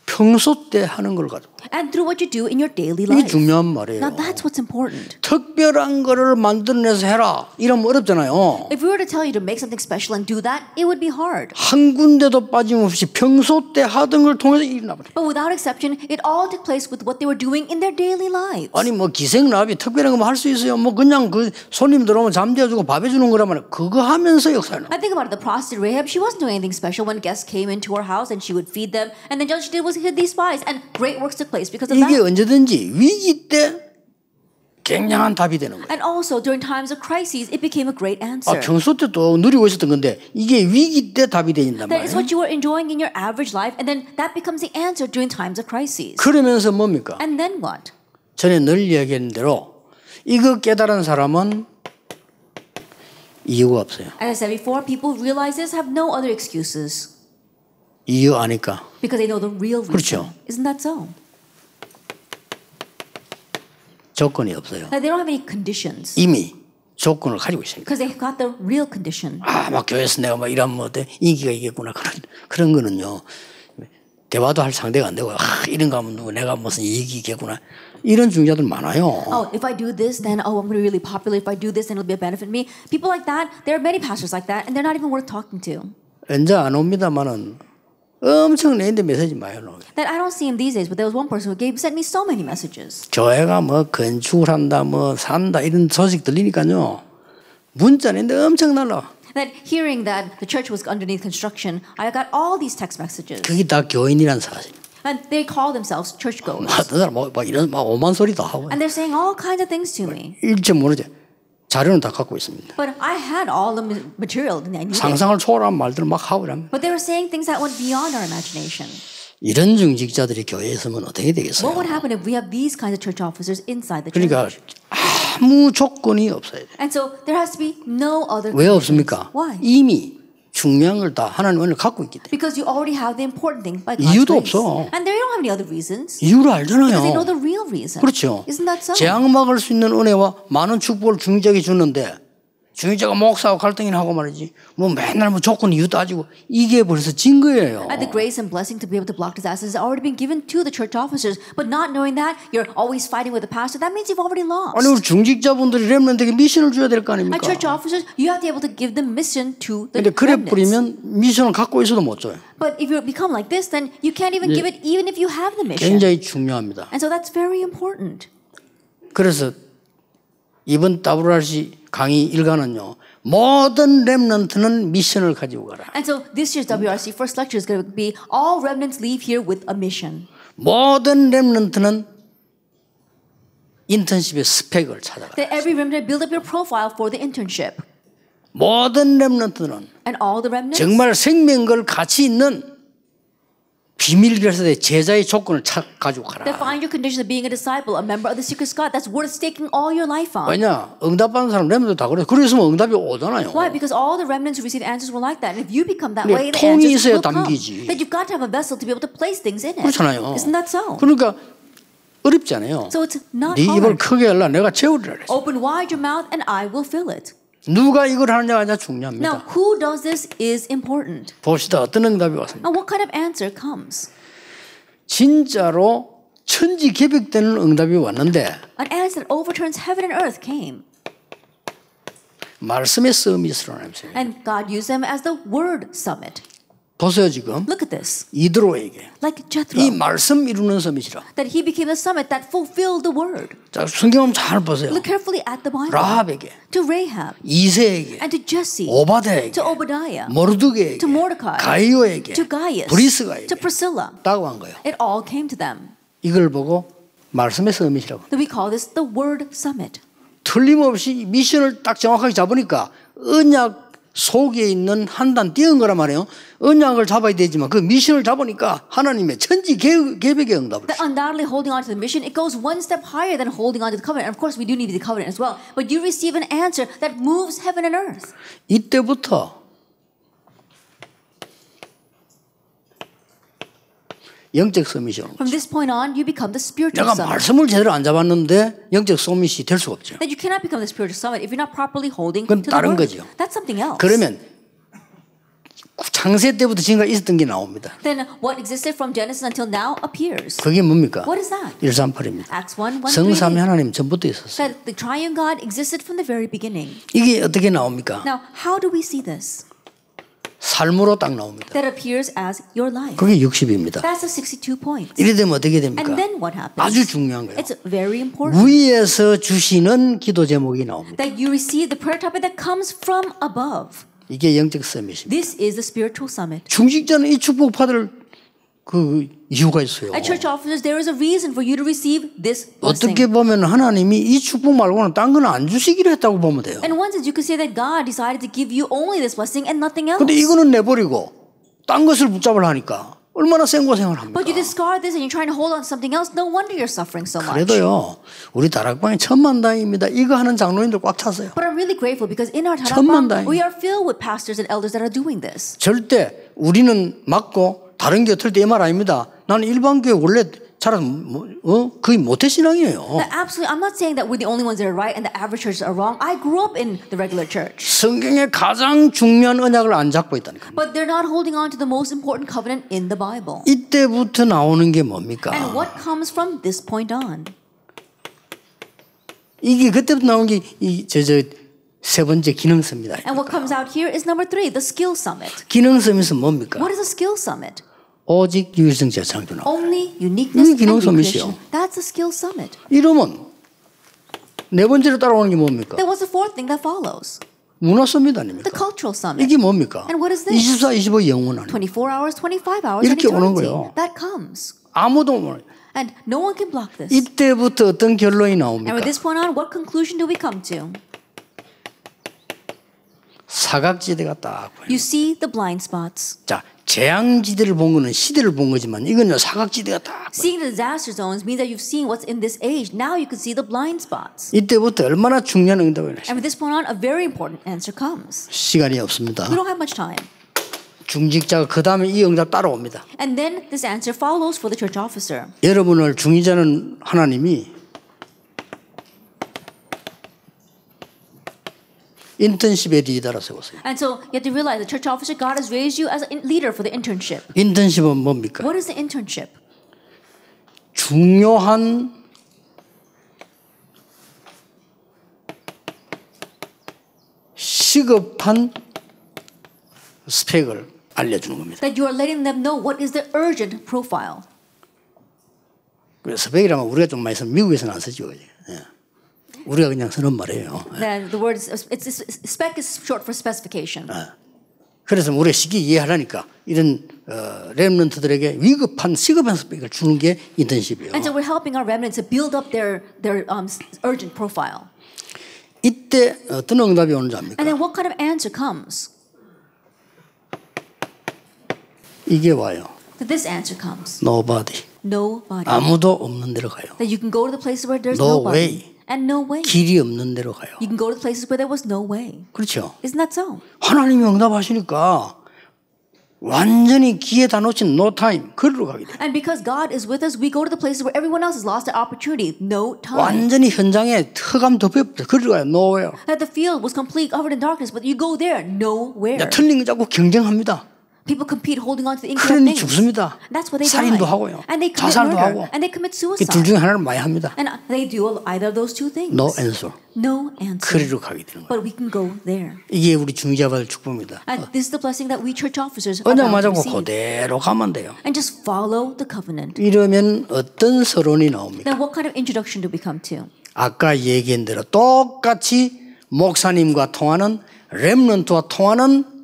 Speaker 1: 평소 때 하는 걸 가지고.
Speaker 2: And through what you do in your daily
Speaker 1: 이게
Speaker 2: life.
Speaker 1: 중요한 말이에요.
Speaker 2: Now that's what's important.
Speaker 1: 특별한 거를 만들어내서 해라. 이러면 어렵잖아요.
Speaker 2: If we were to tell you to make something special and do that, it would be hard.
Speaker 1: 한 군데도 빠짐없이 평소 때 하던 걸 통해서 일이 나버려요.
Speaker 2: But without exception, it all took place with what they were doing in their daily lives.
Speaker 1: 아니 뭐 기생나비 특별한 거 할 수 있어요. 뭐 그냥 그 손님 들어오면 잠재워주고 밥 해주는 거라면 그거 하면서 역사를.
Speaker 2: I think about it, the prostitute Rahab, she wasn't doing anything special when guests came into her house and she would feed them. And then all she did was hid these spies. And great works took place because of
Speaker 1: 이게
Speaker 2: that.
Speaker 1: 언제든지 위기 때 굉장한 답이 되는 거예요.
Speaker 2: And also during times of crises, it became a great answer.
Speaker 1: 평소 때 또 누리고 있었던 건데 이게 위기 때 답이 되는단
Speaker 2: That is
Speaker 1: 말이에요.
Speaker 2: what you were enjoying in your average life, and then that becomes the answer during times of crises.
Speaker 1: 그러면서 뭡니까?
Speaker 2: And then what?
Speaker 1: 전에 늘 이야기한 대로 이거 깨달은 사람은 이유가 없어요.
Speaker 2: As I said before, people who realize this have no other excuses
Speaker 1: 이유 아니까.
Speaker 2: because they know the real reason.
Speaker 1: 그렇죠.
Speaker 2: Isn't that so?
Speaker 1: 조건이 없어요.
Speaker 2: That they don't have any conditions
Speaker 1: 이미 조건을 가지고 있으니까.
Speaker 2: because they got the real condition.
Speaker 1: 막 교회에서 내가 막 이러면 뭐 어때? 인기가 있겠구나. 그런 거는요. 대화도 할 상대가 안 되고 이런 거 하면 누구 내가 무슨 이익이 있겠구나. 이런 중자들 많아요.
Speaker 2: Oh, if I do this, then I'm going to be really popular. If I do this, then it'll be a benefit to me. People like that, there are many pastors like that, and they're not even worth talking to.
Speaker 1: 언제 안 옵니다만은 엄청 내인데 메시지 많이 오고.
Speaker 2: That I don't see him these days, but there was one person who sent me so many messages.
Speaker 1: 교회가 뭐 건축을 한다, 뭐 산다 이런 소식 들리니까요. 문자 내는데 엄청 날라.
Speaker 2: That hearing that the church was underneath construction, I got all these text messages.
Speaker 1: 그게 다 교인이란 사실.
Speaker 2: And they call themselves churchgoers.
Speaker 1: 막 이런 막 오만 소리 다 하고.
Speaker 2: And they're saying all kinds of things to me.
Speaker 1: 일체 모르지. 자료는 다 갖고 있습니다.
Speaker 2: But I had all the material that I needed.
Speaker 1: 상상을 초월한 말들을 막 하고 이랍니다.
Speaker 2: But they were saying things that went beyond our imagination.
Speaker 1: 이런 중직자들이 교회에 있으면 어떻게
Speaker 2: What
Speaker 1: 되겠어요?
Speaker 2: would happen if we have these kinds of church officers inside the
Speaker 1: 그러니까
Speaker 2: church?
Speaker 1: 아무 조건이 없어야 돼.
Speaker 2: And so there has to be no other
Speaker 1: 왜
Speaker 2: conditions.
Speaker 1: 없습니까?
Speaker 2: Why?
Speaker 1: 이미 중요한 걸 다 하나님 은혜를 갖고 있기 때문에.
Speaker 2: Because you already have the important thing by God's
Speaker 1: 이유도
Speaker 2: grace.
Speaker 1: 없어.
Speaker 2: And they don't have any other reasons.
Speaker 1: 이유를
Speaker 2: Because they know
Speaker 1: 알잖아요.
Speaker 2: the real reason.
Speaker 1: 그렇죠.
Speaker 2: Isn't that so?
Speaker 1: 재앙 막을 수 있는 은혜와 많은 축복을 중직자에게 주는데 중직자가 목사하고 갈등이나 하고 말이지 뭐 맨날 뭐 조건 이유 따지고 이게 벌써 진 거예요.
Speaker 2: And the grace and blessing to be able to block disasters has already been given to the church officers. But not knowing that, you're always fighting with the pastor. That means you've already lost.
Speaker 1: 아니 우리 중직자분들이 렘넌트에게 미션을 줘야 될 거
Speaker 2: And
Speaker 1: 아닙니까?
Speaker 2: church officers, you have to be able to give them mission to the
Speaker 1: 근데 그래
Speaker 2: remnants.
Speaker 1: 뿌리면 미션을 갖고 있어도 못 줘요.
Speaker 2: But if you become like this, then you can't even give it even if you have the mission.
Speaker 1: 굉장히 중요합니다.
Speaker 2: And so that's very important.
Speaker 1: 그래서 이번 WRC 강의 일과는요. 모든 렘넌트는 미션을 가지고 가라.
Speaker 2: And so this year's WRC first lecture is going to be all remnants leave here with a mission.
Speaker 1: 모든 렘넌트는 인턴십의 스펙을 찾아가라.
Speaker 2: That every remnant build up your profile for the internship.
Speaker 1: 모든 렘넌트는
Speaker 2: And all the remnants
Speaker 1: 정말 생명걸 가치 있는 비밀 결사대 제자의 조건을 가지고 가라.
Speaker 2: that find your condition of being a disciple, a member of the secret squad that's worth staking all your life on.
Speaker 1: 왜냐? 응답받는 사람 렘넌트 다 그래. 그래서 응답이 오잖아요.
Speaker 2: Why? Because all the remnants who receive answers were like that. And if you become that
Speaker 1: 근데
Speaker 2: way, the
Speaker 1: 통이
Speaker 2: answers
Speaker 1: 있어야
Speaker 2: will come.
Speaker 1: 담기지.
Speaker 2: That you've got to have a vessel to be able to place things in it.
Speaker 1: 그렇잖아요.
Speaker 2: Isn't that so?
Speaker 1: 그러니까 어렵지 않아요.
Speaker 2: So it's not
Speaker 1: 네 입을
Speaker 2: hard.
Speaker 1: 크게 열라 내가 채우리라 그랬어.
Speaker 2: Open wide your mouth and I will fill it.
Speaker 1: 누가 이걸 하느냐가 아주
Speaker 2: Now,
Speaker 1: 중요합니다.
Speaker 2: who does this is important.
Speaker 1: 봅시다. 어떤 응답이 왔습니까?
Speaker 2: And what kind of answer comes?
Speaker 1: 진짜로 천지개벽되는 응답이 왔는데
Speaker 2: An answer that overturns heaven and earth came.
Speaker 1: 말씀의 서밋으로 나면서
Speaker 2: And God used them as the word summit.
Speaker 1: 보세요 지금
Speaker 2: Look at this.
Speaker 1: 이드로에게
Speaker 2: Like
Speaker 1: 이
Speaker 2: Jethro.
Speaker 1: 말씀 이루는 서밋이라.
Speaker 2: That he became the summit that fulfilled the word.
Speaker 1: 자 성경 한번 잘 보세요.
Speaker 2: Look carefully at the Bible.
Speaker 1: 라합에게,
Speaker 2: To Rahab.
Speaker 1: 이세에게,
Speaker 2: And to Jesse.
Speaker 1: 오바데에게,
Speaker 2: To Obadiah.
Speaker 1: 모르드게에게,
Speaker 2: To Mordecai.
Speaker 1: 가이오에게,
Speaker 2: To Gaius.
Speaker 1: 브리스가에게
Speaker 2: To Priscilla.
Speaker 1: 따고 한 거예요.
Speaker 2: It all came to them.
Speaker 1: 이걸 보고 말씀의 서밋이라고.
Speaker 2: That we call this the word summit.
Speaker 1: 틀림없이 미션을 딱 정확하게 잡으니까 언약 속에 있는 한 단 띄운 거란 말이에요. 언약을 잡아야 되지만 그 미션을 잡으니까 하나님의 천지 계획의 응답을.
Speaker 2: That undoubtedly holding on to the mission, it goes one step higher than holding on to the covenant. And of course, we do need the covenant as well. But you receive an answer that moves heaven and earth.
Speaker 1: 이때부터 영적 서밋이 오는 거죠.
Speaker 2: From this point on, you become the spiritual
Speaker 1: 내가
Speaker 2: summit.
Speaker 1: 말씀을 제대로 안 잡았는데 영적 서밋이 될 수가 없죠.
Speaker 2: That you cannot become the spiritual summit if you're not properly holding
Speaker 1: 그건
Speaker 2: to the
Speaker 1: 다른
Speaker 2: word.
Speaker 1: 거죠.
Speaker 2: That's something else.
Speaker 1: 그러면 창세 때부터 지금까지 있었던 게 나옵니다.
Speaker 2: Then what existed from Genesis until now appears.
Speaker 1: 그게 뭡니까?
Speaker 2: What is that?
Speaker 1: 138입니다.
Speaker 2: Acts 1, 1, 3,
Speaker 1: 성삼위 하나님 전부터 있었어요.
Speaker 2: That the triune God existed from the very beginning.
Speaker 1: 이게 어떻게 나옵니까?
Speaker 2: Now, how do we see this?
Speaker 1: 삶으로 딱 나옵니다.
Speaker 2: That appears as your life.
Speaker 1: 그게 60입니다.
Speaker 2: That's the 62 points.
Speaker 1: 이래 되면 어떻게 됩니까?
Speaker 2: And then what happens?
Speaker 1: 아주 중요한 거예요.
Speaker 2: It's very important.
Speaker 1: 위에서 주시는 기도 제목이 나옵니다.
Speaker 2: That you receive the prayer topic that comes from above.
Speaker 1: 이게 영적 서밋입니다.
Speaker 2: This is the spiritual summit.
Speaker 1: 중직자는 이 축복 받을 그 이유가 있어요.
Speaker 2: At church officers, there is a reason for you to receive this blessing.
Speaker 1: 어떻게 보면 하나님이 이 축복 말고는 딴 건 안 주시기로 했다고 보면 돼요.
Speaker 2: And one sense, you could say that God decided to give you only this blessing and nothing else.
Speaker 1: 근데 이거는 내버리고 딴 것을 붙잡으려 하니까 얼마나 생고생을 합니까?
Speaker 2: But you discard this and you're trying to hold on to something else. No wonder you're suffering so much.
Speaker 1: 그래도요 우리 다락방에 천만다행입니다. 이거 하는 장로님들 꽉 찼어요.
Speaker 2: But I'm really grateful because in our
Speaker 1: 천만다행.
Speaker 2: Tarapang, we are filled with pastors and elders that are doing this.
Speaker 1: 절대 우리는 맞고 다른 교 틀 때 이 말 아닙니다. 나는 일반 교회 원래 거의 모태 신앙이에요.
Speaker 2: That absolutely, I'm not saying that we're the only ones that are right and the average churches are wrong. I grew up in the regular church.
Speaker 1: 성경의 가장 중요한 언약을 안 잡고 있다니까.
Speaker 2: But they're not holding on to the most important covenant in the Bible.
Speaker 1: 이때부터 나오는 게 뭡니까?
Speaker 2: And what comes from this point on?
Speaker 1: 이게 그때부터 나온 게 세 번째 기능서입니다.
Speaker 2: And what comes out here is number 3, the skill summit.
Speaker 1: 기능서면서 뭡니까?
Speaker 2: What is a skill summit?
Speaker 1: 오직 유일성 재창조나.
Speaker 2: Only uniqueness and
Speaker 1: 기능
Speaker 2: recreation.
Speaker 1: 서밋이요.
Speaker 2: That's a skill summit.
Speaker 1: 이러면 네 번째로 따라오는 게 뭡니까?
Speaker 2: Then what's the fourth thing that follows?
Speaker 1: 문화 서밋 아닙니까?
Speaker 2: The cultural summit.
Speaker 1: 이게 뭡니까?
Speaker 2: And what is this?
Speaker 1: 24, 25 영원 아닙니까?
Speaker 2: 24 hours, 25 hours, and
Speaker 1: 이렇게 오는
Speaker 2: eternity.
Speaker 1: 거예요.
Speaker 2: That comes.
Speaker 1: 아무도 모르.
Speaker 2: And no one can block this.
Speaker 1: 이때부터 어떤 결론이
Speaker 2: And
Speaker 1: 나옵니까?
Speaker 2: with this point on, what conclusion do we come to?
Speaker 1: 사각지대가 딱 보여요.
Speaker 2: You see the blind spots.
Speaker 1: 자, 재앙지대를 본 거는 시대를 본 거지만 이건요 사각지대가 딱 보여요.
Speaker 2: Seeing the disaster zones means that you've seen what's in this age. Now you can see the blind spots.
Speaker 1: 이때부터 얼마나 중요한 응답을
Speaker 2: And with this point on, a very important answer comes.
Speaker 1: 시간이 없습니다.
Speaker 2: We don't have much time.
Speaker 1: 중직자가 그 다음에 이 응답 따라옵니다.
Speaker 2: And then this answer follows for the church officer.
Speaker 1: 여러분을 중직자는 하나님이 인턴십에 리더라 세웠어요.
Speaker 2: And so you have to realize the church officer, God has raised you as a leader for the internship.
Speaker 1: 인턴십은 뭡니까?
Speaker 2: What is the internship?
Speaker 1: 중요한 시급한 스펙을 알려주는 겁니다.
Speaker 2: That you are letting them know what is the urgent profile.
Speaker 1: 그래서 스펙이라면 우리가 좀 많이 쓰면 미국에서는 안 쓰죠. 예. 우리가 그냥 쓰는 말이에요.
Speaker 2: Then the word is, spec is short for specification.
Speaker 1: 그래서 우리가 쉽게 이해하려니까 이런 렘넌트들에게 위급한 시급한 스펙을 주는 게 인턴십이에요.
Speaker 2: And so we're helping our remnants to build up their urgent profile.
Speaker 1: 이때 어떤 응답이 오는지 압니까?
Speaker 2: And then what kind of answer comes?
Speaker 1: 이게 와요.
Speaker 2: That this answer comes.
Speaker 1: Nobody.
Speaker 2: Nobody.
Speaker 1: 아무도 없는 데로 가요.
Speaker 2: That you can go to the places where there's
Speaker 1: No
Speaker 2: nobody.
Speaker 1: way.
Speaker 2: And no way.
Speaker 1: 길이 없는 데로 가요.
Speaker 2: You can go to the places where there was no way.
Speaker 1: 그렇죠.
Speaker 2: Isn't that so?
Speaker 1: 하나님이 응답하시니까 완전히 기회 다 놓친 no time 그리로 가게 돼요.
Speaker 2: And because God is with us, we go to the places where everyone else has lost their opportunity. No time.
Speaker 1: 완전히 현장에 흑암 덮여 그리로 가요. nowhere.
Speaker 2: That the field was completely covered in darkness, but you go there, nowhere.
Speaker 1: 틀린 거 자꾸 경쟁합니다.
Speaker 2: People compete holding on to the incorrect
Speaker 1: 그러니
Speaker 2: things.
Speaker 1: 죽습니다.
Speaker 2: That's what they
Speaker 1: 살인도
Speaker 2: die.
Speaker 1: 하고요.
Speaker 2: And they commit
Speaker 1: 자살도
Speaker 2: murder.
Speaker 1: 하고.
Speaker 2: And they commit
Speaker 1: 둘
Speaker 2: suicide.
Speaker 1: 중에 하나를 많이 합니다.
Speaker 2: And they do either of those two things.
Speaker 1: No answer.
Speaker 2: No answer.
Speaker 1: 그리로 가게 되는 거예요.
Speaker 2: But we can go there.
Speaker 1: 이게 우리 중재받을 축복입니다.
Speaker 2: And this is the blessing that we church officers are
Speaker 1: 언약
Speaker 2: bound to
Speaker 1: 맞고
Speaker 2: receive.
Speaker 1: 그대로 가면 돼요.
Speaker 2: And just follow the covenant.
Speaker 1: 이러면 어떤 서론이 나옵니까?
Speaker 2: Then what kind of introduction do we come to?
Speaker 1: 아까 얘기한 대로 똑같이 목사님과 통하는 렘넌트와 통하는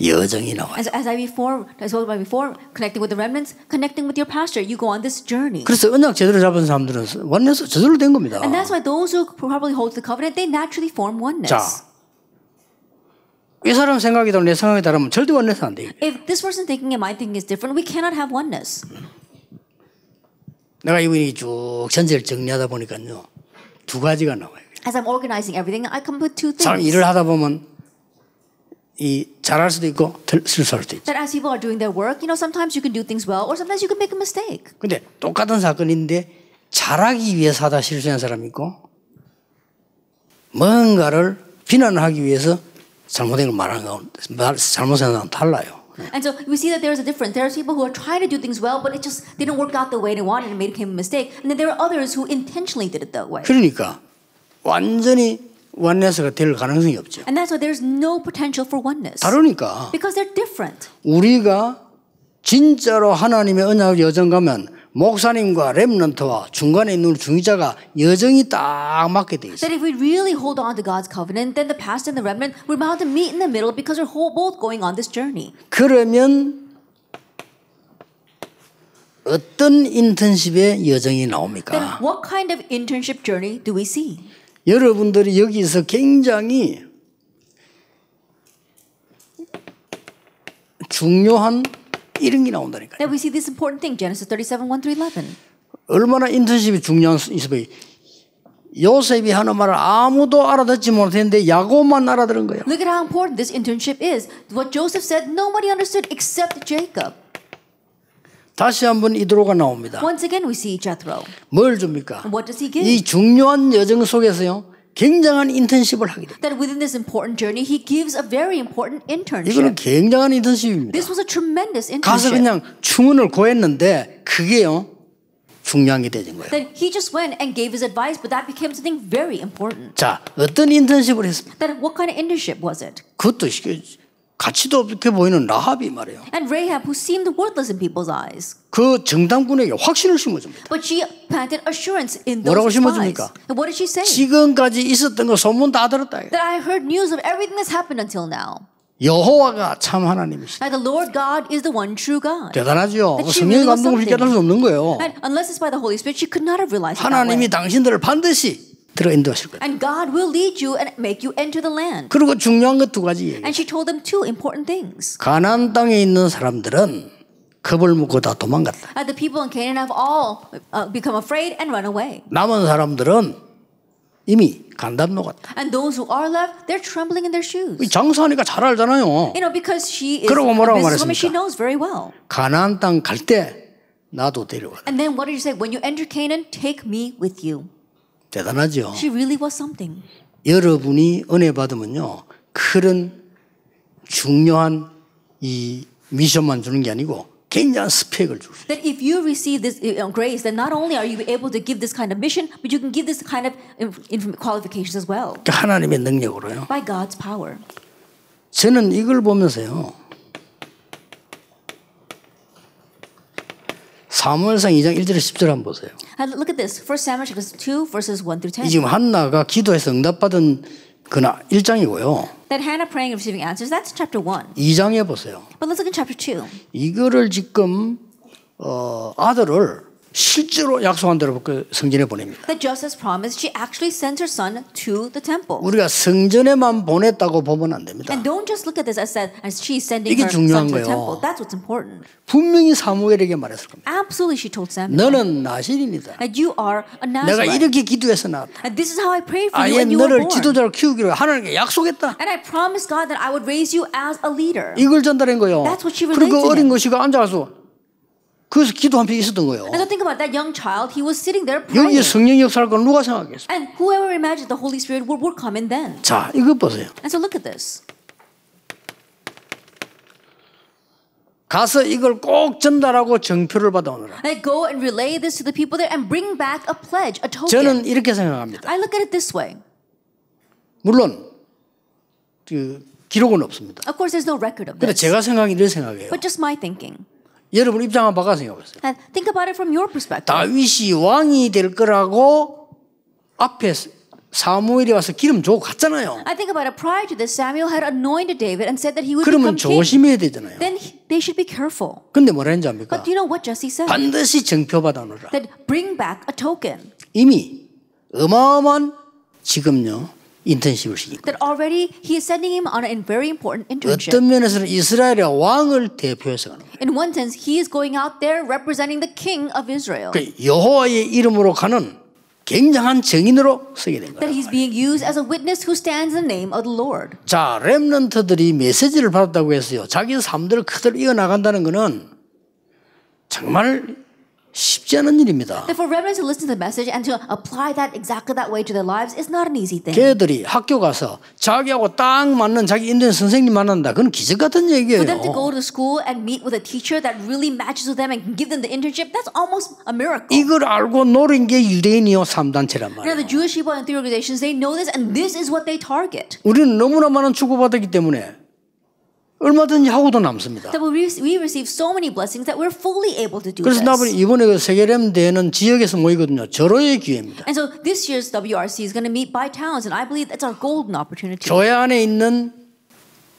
Speaker 1: 여정이 나와요.
Speaker 2: As I spoke about before, connecting with the remnants, connecting with your pastor, you go on this journey.
Speaker 1: 그래서 언약 제대로 잡은 사람들은 원내에서 저절로 된 겁니다.
Speaker 2: And that's why those who properly hold the covenant, they naturally form oneness.
Speaker 1: 자, 이 사람 생각이 다르면 내 생각이 다르면 절대 원내에서 안 돼요.
Speaker 2: If this person thinking and my thinking is different, we cannot have oneness.
Speaker 1: 내가 이분이 쭉 전체를 정리하다 보니까요, 두 가지가 나와요.
Speaker 2: As I'm organizing everything, I come with two
Speaker 1: 사람
Speaker 2: things.
Speaker 1: 일을 하다 보면 이 잘할 수도 있고 실수할 수도 있죠.
Speaker 2: That as people are doing their work, sometimes you can do things well, or sometimes you can make a mistake.
Speaker 1: 근데 똑같은 사건인데 잘하기 위해서 하다 실수한 사람이 있고 뭔가를 비난하기 위해서 잘못된 걸 말하는 거 잘못한 사람 달라요.
Speaker 2: And so we see that there is a difference. There are people who are trying to do things well, but it just didn't work out the way they wanted and became a mistake. And then there are others who intentionally did it that way.
Speaker 1: 그러니까 완전히 원내스가 될 가능성이 없죠.
Speaker 2: And that's why there's no potential for oneness.
Speaker 1: 다르니까
Speaker 2: Because they're different.
Speaker 1: 우리가 진짜로 하나님의 언약 여정 가면 목사님과 렘넌트와 중간에 있는 중위자가 여정이 딱 맞게 돼 있어요.
Speaker 2: That if we really hold on to God's covenant, then the pastor and the remnant, we're bound to meet in the middle because we're both going on this journey.
Speaker 1: 그러면 어떤 인턴십의 여정이
Speaker 2: Then
Speaker 1: 나옵니까?
Speaker 2: what kind of internship journey do we see?
Speaker 1: 여러분들이 여기서 굉장히 중요한 이런 게 나온다니까요.
Speaker 2: That we see this important thing, Genesis 37, 1 through 11.
Speaker 1: 얼마나 인턴십이 중요한 있어요. 요셉이 하는 말을 아무도 알아듣지 못했는데 야곱만 알아들은 거예요.
Speaker 2: Look at how important this internship is. What Joseph said, nobody understood except Jacob.
Speaker 1: 다시 한번 이드로가 나옵니다.
Speaker 2: Once again, we see Jethro.
Speaker 1: 뭘 줍니까?
Speaker 2: What does he give?
Speaker 1: 이 중요한 여정 속에서요. 굉장한 인턴십을 하게 됩니다.
Speaker 2: That within this important journey, he gives a very important
Speaker 1: 이거는
Speaker 2: internship.
Speaker 1: 굉장한 인턴십입니다.
Speaker 2: This was a tremendous
Speaker 1: 가서
Speaker 2: internship.
Speaker 1: 그냥 충원을 구했는데 그게요. 중요한 게 되는 거예요.
Speaker 2: Then he just went and gave his advice, but that became something very important.
Speaker 1: 자, 어떤 인턴십을 했습니까?
Speaker 2: Then what kind of internship was it?
Speaker 1: 그것도 가치도 없게 보이는 라합이 말이에요.
Speaker 2: And Rahab, who seemed worthless in people's eyes,
Speaker 1: 그 정탐꾼에게 확신을 심어줍니다.
Speaker 2: but she planted assurance in those
Speaker 1: 뭐라고
Speaker 2: spies.
Speaker 1: 심어줍니까?
Speaker 2: And what did she say?
Speaker 1: 지금까지 있었던 거 소문 다 들었다.
Speaker 2: That I heard news of everything that's happened until now.
Speaker 1: 여호와가 참 하나님이시다.
Speaker 2: That the Lord God is the one true God.
Speaker 1: 대단하죠.
Speaker 2: That she
Speaker 1: 성령의
Speaker 2: really was
Speaker 1: 감동을
Speaker 2: something.
Speaker 1: 깨달을 수 없는 거예요.
Speaker 2: And unless it's by the Holy Spirit, she could not have realized it that
Speaker 1: 하나님이
Speaker 2: way.
Speaker 1: 당신들을 반드시 들어 인도하실 거예요.
Speaker 2: And God will lead you and make you enter the land.
Speaker 1: 그리고 중요한 것 두 가지 얘기해요.
Speaker 2: And she told them two important things.
Speaker 1: 가나안 땅에 있는 사람들은 겁을 먹고 다 도망갔다.
Speaker 2: The people in Canaan have all become afraid and run away.
Speaker 1: 남은 사람들은 이미 간담 녹았다.
Speaker 2: And those who are left, they're trembling in their shoes.
Speaker 1: 장사하니까 잘 알잖아요.
Speaker 2: You know, because she is a
Speaker 1: 그러고 뭐라고
Speaker 2: businesswoman, she
Speaker 1: 말했습니까?
Speaker 2: knows very well.
Speaker 1: 가나안 땅 갈 때 나도 데려와.
Speaker 2: And then what did you say? When you enter Canaan, take me with you.
Speaker 1: 대단하죠.
Speaker 2: She really was something.
Speaker 1: 여러분이 은혜 받으면요, 그런 중요한 이 미션만 주는 게 아니고 굉장한 스펙을 주세요.
Speaker 2: That if you receive this grace, then not only are you able to give this kind of mission, but you can give this kind of qualifications as well.
Speaker 1: 하나님의 능력으로요.
Speaker 2: By God's power.
Speaker 1: 저는 이걸 보면서요, 사무엘상 2장 1절에 10절 한번 보세요.
Speaker 2: And look at this. 1 Samuel chapter 2 verses 1 through 10.
Speaker 1: 이 지금 한나가 기도해서 응답받은 그나 1장이고요.
Speaker 2: That Hannah praying and receiving answers, that's chapter 1.
Speaker 1: 2장에 보세요.
Speaker 2: But let's look at chapter 2.
Speaker 1: 이거를 지금 아들을 실제로 약속한 대로 그 성전에 보냅니다.
Speaker 2: That just as promised, she actually sends her son to the temple.
Speaker 1: 우리가 성전에만 보냈다고 보면 안 됩니다.
Speaker 2: And don't just look at this as she's sending
Speaker 1: 이게
Speaker 2: her
Speaker 1: 중요한
Speaker 2: son to the
Speaker 1: 거예요.
Speaker 2: temple. That's what's important.
Speaker 1: 분명히 사무엘에게 말했을 겁니다.
Speaker 2: Absolutely, she told Samuel.
Speaker 1: 너는 나실입니다.
Speaker 2: That you are a
Speaker 1: 내가
Speaker 2: Nazarite.
Speaker 1: 이렇게 기도해서 나왔다.
Speaker 2: And this is how I prayed for
Speaker 1: 아예
Speaker 2: you when you were
Speaker 1: 너를
Speaker 2: born.
Speaker 1: 지도자로 키우기로 하나님께 약속했다.
Speaker 2: And I promised God that I would raise you as a leader.
Speaker 1: 이걸 전달한 거예요.
Speaker 2: That's what she relayed
Speaker 1: 그리고
Speaker 2: to
Speaker 1: 어린
Speaker 2: him.
Speaker 1: 것이가 앉아서 그래서 기도 한 편 있었던 거예요.
Speaker 2: And so think about that young child. He was sitting there
Speaker 1: 여기에
Speaker 2: praying.
Speaker 1: 성령 역사할 건 누가 생각했어요?
Speaker 2: And whoever imagined the Holy Spirit would come in then.
Speaker 1: 자, 이거 보세요.
Speaker 2: And so look at this.
Speaker 1: 가서 이걸 꼭 전달하고 정표를 받아오느라.
Speaker 2: Like go and relay this to the people there and bring back a pledge, a token.
Speaker 1: 저는 이렇게 생각합니다.
Speaker 2: I look at it this way.
Speaker 1: 물론 그 기록은 없습니다.
Speaker 2: Of course, there's no record of
Speaker 1: 근데
Speaker 2: this.
Speaker 1: 제가 생각이 이런 생각이에요.
Speaker 2: But just my thinking.
Speaker 1: 여러분 입장 한번 바꿔 생각해보세요.
Speaker 2: And think about it from your perspective.
Speaker 1: 다윗이 왕이 될 거라고 앞에 사무엘이 와서 기름 주고 갔잖아요.
Speaker 2: I think about it. Prior to this, Samuel had anointed David and said that he would
Speaker 1: 그러면
Speaker 2: become king.
Speaker 1: 조심해야 되잖아요.
Speaker 2: Then they should be careful.
Speaker 1: 근데 뭐라 했는지 압니까?
Speaker 2: But do you know what Jesse said?
Speaker 1: 반드시 정표 받아오느라.
Speaker 2: That bring back a token.
Speaker 1: 이미 어마어마한 지금요 인턴십을 시킨 거예요.
Speaker 2: That already he is sending him on a very important internship.
Speaker 1: 어떤 면에서는 이스라엘의 왕을 대표해서 가는 거예요.
Speaker 2: In one sense, he is going out there representing the king of Israel.
Speaker 1: 그 여호와의 이름으로 가는 굉장한 증인으로 쓰게 된
Speaker 2: That
Speaker 1: 거예요.
Speaker 2: he's being used as a witness who stands in the name of the Lord.
Speaker 1: 자, 렘넌트들이 메시지를 받았다고 했어요. 자기 삶들을 그대로 이어나간다는 것은 정말 쉽지 않은 일입니다.
Speaker 2: That for remnants to listen to the message and to apply that exactly that way to their lives is not an easy thing.
Speaker 1: 걔들이 학교 가서 자기하고 딱 맞는 자기 인도인 선생님 만난다. 그건 기적 같은 얘기예요.
Speaker 2: For them to go to school and meet with a teacher that really matches with them and can give them the internship, that's almost a miracle.
Speaker 1: 이걸 알고 노린 게 유대인이요 3단체란
Speaker 2: You know,
Speaker 1: 말이에요.
Speaker 2: the Jewish people and the organizations, they know this and this is what they target.
Speaker 1: 우리는 너무나 많은 축복받았기 때문에 얼마든지 하고도 남습니다.
Speaker 2: That we receive so many blessings that we're fully able to do
Speaker 1: 그래서 나는
Speaker 2: this.
Speaker 1: 이번에 그 세계렘 대회는 지역에서 모이거든요. 절호의 기회입니다.
Speaker 2: And so this year's WRC is going to meet by towns, and I believe that's our golden opportunity.
Speaker 1: 교회 안에 있는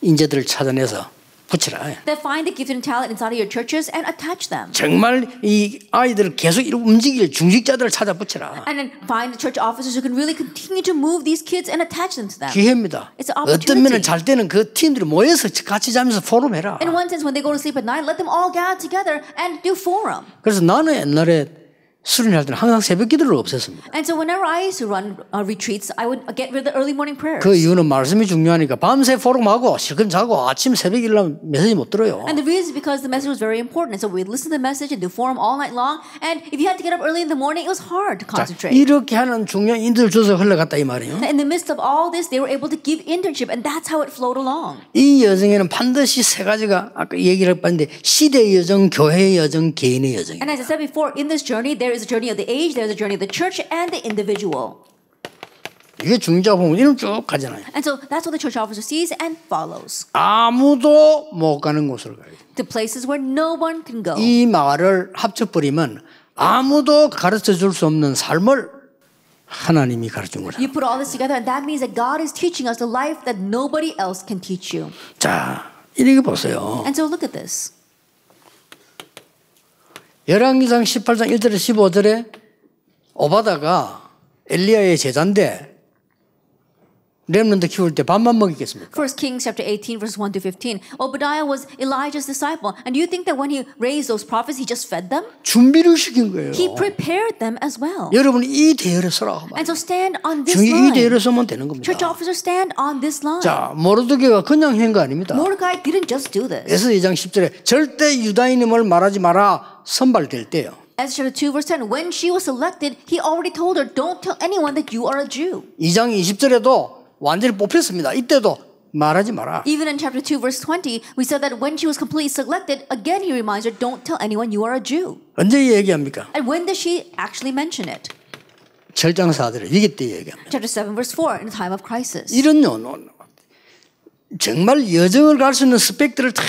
Speaker 1: 인재들을 찾아내서 붙이라.
Speaker 2: That find the gifted and talent inside of your churches and attach them.
Speaker 1: 정말 이 아이들을 계속 이렇게 움직일 중직자들을 찾아 붙이라.
Speaker 2: And then find the church officers who can really continue to move these kids and attach them to them.
Speaker 1: 기회입니다.
Speaker 2: It's an
Speaker 1: 어떤
Speaker 2: opportunity.
Speaker 1: 면은 잘 때는 그 팀들이 모여서 같이 자면서 포럼해라.
Speaker 2: In one sense, when they go to sleep at night, let them all gather together and do forum.
Speaker 1: 그래서 나는 옛날에 수련할 때는 항상 새벽 기도를 없앴습니다.
Speaker 2: And so whenever I used to run retreats, I would get rid of the early morning prayers.
Speaker 1: 그 이유는 말씀이 중요하니까 밤새 포럼하고 실컷 자고 아침 새벽 일어나면 메시지 못 들어요.
Speaker 2: And the reason is because the message was very important. And so we'd listen to the message and do forum all night long. And if you had to get up early in the morning, it was hard to
Speaker 1: 자,
Speaker 2: concentrate.
Speaker 1: 이렇게 하는 중요한 인들 줘서 흘러갔다 이 말이에요.
Speaker 2: In the midst of all this, they were able to give internship, and that's how it flowed along.
Speaker 1: 이 여정에는 반드시 세 가지가 아까 얘기를 했는데 시대의 여정, 교회의 여정, 개인의 여정이에요.
Speaker 2: And as I said before, in this journey, there is a journey of the age, there's a journey of the church, and the individual.
Speaker 1: 이게 중자 보면 이름 쭉 가잖아요.
Speaker 2: And so that's what the church officer sees and follows.
Speaker 1: 아무도 못 가는 곳으로 가요.
Speaker 2: To places where no one can go.
Speaker 1: 이 말을 합쳐버리면 아무도 가르쳐 줄 수 없는 삶을 하나님이 가르쳐 준 거라.
Speaker 2: You put all this together, and that means that God is teaching us the life that nobody else can teach you.
Speaker 1: 자, 이렇게 보세요.
Speaker 2: And so look at this.
Speaker 1: 열왕기상 18장 1절에 15절에 오바다가 엘리야의 제자인데 렘넌트 키울 때 밥만 먹였겠습니까?
Speaker 2: 1 Kings chapter 18 verse 1 to 15. Obadiah was Elijah's disciple. And do you think that when he raised those prophets, he just fed them?
Speaker 1: 준비를 시킨 거예요.
Speaker 2: He prepared them as well.
Speaker 1: 여러분 이 대열에 서라고
Speaker 2: And
Speaker 1: 말이에요.
Speaker 2: so stand on this
Speaker 1: 이
Speaker 2: line.
Speaker 1: 대열에 서면 되는 겁니다.
Speaker 2: Church officers stand on this line.
Speaker 1: 자, 모르드게가 그냥 한 거 아닙니다.
Speaker 2: Mordecai didn't just do this.
Speaker 1: 에서 2장 10절에 절대 유다인임을 말하지 마라 선발될 때요.
Speaker 2: Esther 2 verse 10. When she was selected, he already told her, don't tell anyone that you are a Jew. 2장
Speaker 1: 20절에도 완전히 뽑혔습니다. 이때도 말하지 마라.
Speaker 2: Even in chapter 2 verse 20, we said that when she was completely selected, again he reminds her, don't tell anyone you are a Jew.
Speaker 1: 언제 얘기합니까?
Speaker 2: And when does she actually mention it?
Speaker 1: 절장사들을 위기 때 얘기합니다.
Speaker 2: Chapter 7 verse 4, in a time of crisis.
Speaker 1: 이런요. 정말 여정을 갈 수 있는 스펙들을 다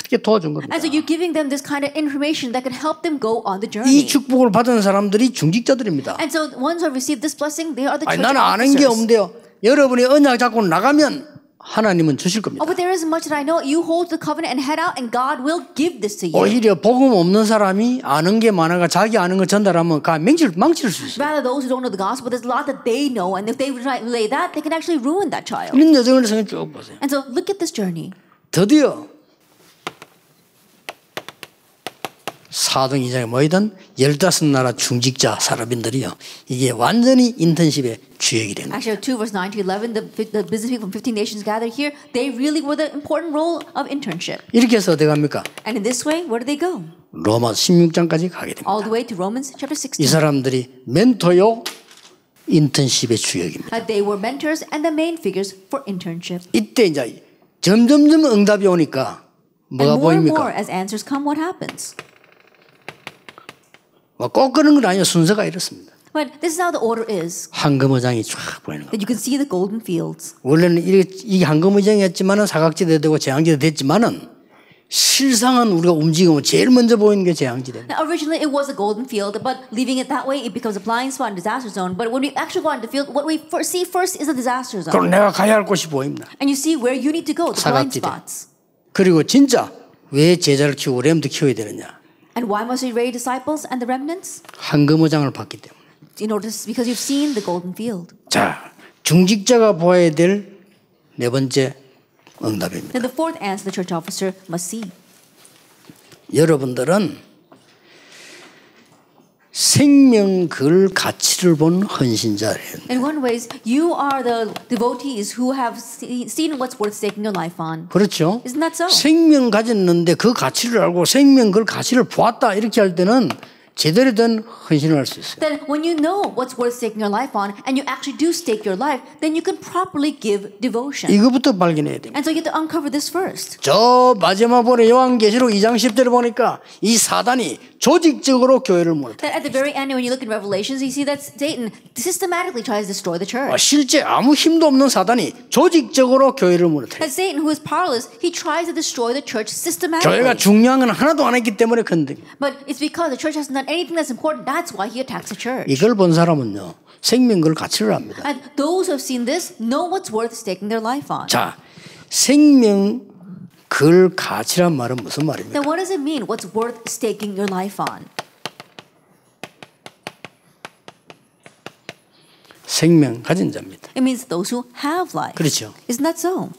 Speaker 1: 이렇게 도와준 겁니다.
Speaker 2: And so you're giving them this kind of information that can help them go on the
Speaker 1: 이
Speaker 2: journey.
Speaker 1: 축복을 받은 사람들이 중직자들입니다.
Speaker 2: And so ones who have received this blessing, they are the church
Speaker 1: 아니, 나는 아는 게
Speaker 2: officers.
Speaker 1: 없는데요. 여러분이 언약 잡고 나가면 하나님은 주실 겁니다.
Speaker 2: Oh, but there isn't much that I know. You hold the covenant and head out, and God will give this to you.
Speaker 1: 오히려 복음 없는 사람이 아는 게 많아가 자기 아는 거 전달하면 망칠 수 있어요.
Speaker 2: Rather, those who don't know the gospel, there's a lot that they know, and if they relay that, they can actually ruin that child.
Speaker 1: 이런 여정을 생각 쭉 보세요.
Speaker 2: And so look at this journey.
Speaker 1: 드디어 사도 2장에 모이던 15나라 중직자 사람들이요. 이게 완전히 인턴십의 주역이 된 거예요.
Speaker 2: Actually, 2 verse 9 to 11, the business people from 15 nations gathered here, they really were the important role of internship.
Speaker 1: 이렇게 해서 어디 갑니까?
Speaker 2: And in this way, where do they go?
Speaker 1: 로마 16장까지 가게 됩니다.
Speaker 2: All the way to Romans chapter
Speaker 1: 이
Speaker 2: 16.
Speaker 1: 사람들이 멘토요 인턴십의 주역입니다.
Speaker 2: They were mentors and the main figures for internship.
Speaker 1: 이때 이제 점점점 응답이 오니까 뭐가
Speaker 2: And more and
Speaker 1: 보입니까?
Speaker 2: more, as answers come, what happens?
Speaker 1: 꼭 그런 건 아니에요. 순서가 이렇습니다.
Speaker 2: But this is how the order is.
Speaker 1: 황금어장이 쫙 보이는 거예요.
Speaker 2: That you can see the golden fields.
Speaker 1: 원래는 이게 황금어장이었지만은 사각지대 되고 재앙지대 됐지만은 실상은 우리가 움직이면 제일 먼저 보이는 게 재앙지대입니다.
Speaker 2: Now, originally, it was a golden field, but leaving it that way, it becomes a blind spot and disaster zone. But when we actually go on the field, what we see first is a disaster zone.
Speaker 1: 그럼 내가 가야 할 곳이 보입니다.
Speaker 2: And you see where you need to go, the blind
Speaker 1: 사각지대.
Speaker 2: spots.
Speaker 1: 그리고 진짜 왜 제자를 키우고 렘도 키워야 되느냐?
Speaker 2: And why must we raise disciples and the remnants?
Speaker 1: 황금어장을 봤기 때문에.
Speaker 2: Because you've seen the golden field.
Speaker 1: 자, 중직자가 보아야 될 네 번째 응답입니다.
Speaker 2: Then the fourth answer the church officer must see.
Speaker 1: 여러분들은 생명 그 가치를 본 헌신자예요.
Speaker 2: In one ways, you are the devotees who have seen what's worth staking your life on.
Speaker 1: 그렇죠?
Speaker 2: Isn't that so?
Speaker 1: 생명 가졌는데 그 가치를 알고 생명 그 가치를 보았다 이렇게 할 때는 제대로 된 헌신을 할 수 있어요.
Speaker 2: Then when you know what's worth staking your life on and you actually do stake your life, then you can properly give devotion.
Speaker 1: 이거부터 발견해야 됩니다.
Speaker 2: And so you have to uncover this first.
Speaker 1: 저 마지막 번에 요한계시록 2장 10절을 보니까 이 사단이 조직적으로 교회를 무너뜨려.
Speaker 2: That at the very end, when you look in Revelations, you see that Satan systematically tries to destroy the church.
Speaker 1: 실제 아무 힘도 없는 사단이 조직적으로 교회를 무너뜨려.
Speaker 2: That Satan, who is powerless, he tries to destroy the church
Speaker 1: 교회가
Speaker 2: systematically.
Speaker 1: 중요한 건 하나도 안 했기 때문에 건드려.
Speaker 2: But it's because the church hasn't done anything that's important. That's why he attacks the church.
Speaker 1: 이걸 본 사람은요 생명 그 가치를 압니다.
Speaker 2: And those who have seen this know what's worth staking their life on.
Speaker 1: 자, 생명 그 가치란 말은 무슨 말입니까?
Speaker 2: Then what does it mean? What's worth staking your life on?
Speaker 1: 생명 가진 자입니다.
Speaker 2: It means those who have life.
Speaker 1: 그렇죠.
Speaker 2: Isn't that so?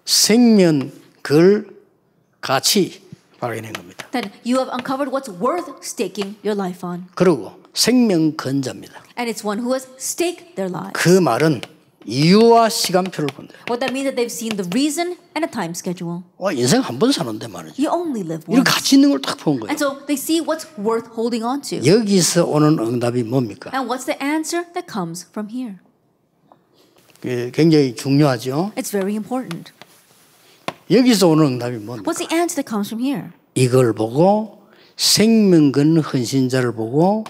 Speaker 1: 생명 그 가치 발견한 겁니다.
Speaker 2: Then you have uncovered what's worth staking your life on.
Speaker 1: 그리고 생명 건자입니다.
Speaker 2: And it's one who has staked their life.
Speaker 1: 그 말은 이유와 시간표를 본다.
Speaker 2: What that means that they've seen the reason and a time schedule.
Speaker 1: 와, 인생 한 번 사는데 말이죠.
Speaker 2: You only live
Speaker 1: 이런
Speaker 2: once.
Speaker 1: 가치 있는 걸 딱 본 거예요.
Speaker 2: And so they see what's worth holding on to.
Speaker 1: 여기서 오는 응답이 뭡니까?
Speaker 2: And what's the answer that comes from here?
Speaker 1: 굉장히 중요하죠.
Speaker 2: It's very important.
Speaker 1: 여기서 오는 응답이 뭡니까?
Speaker 2: What's the answer that comes from here?
Speaker 1: 이걸 보고 생명 건 헌신자를 보고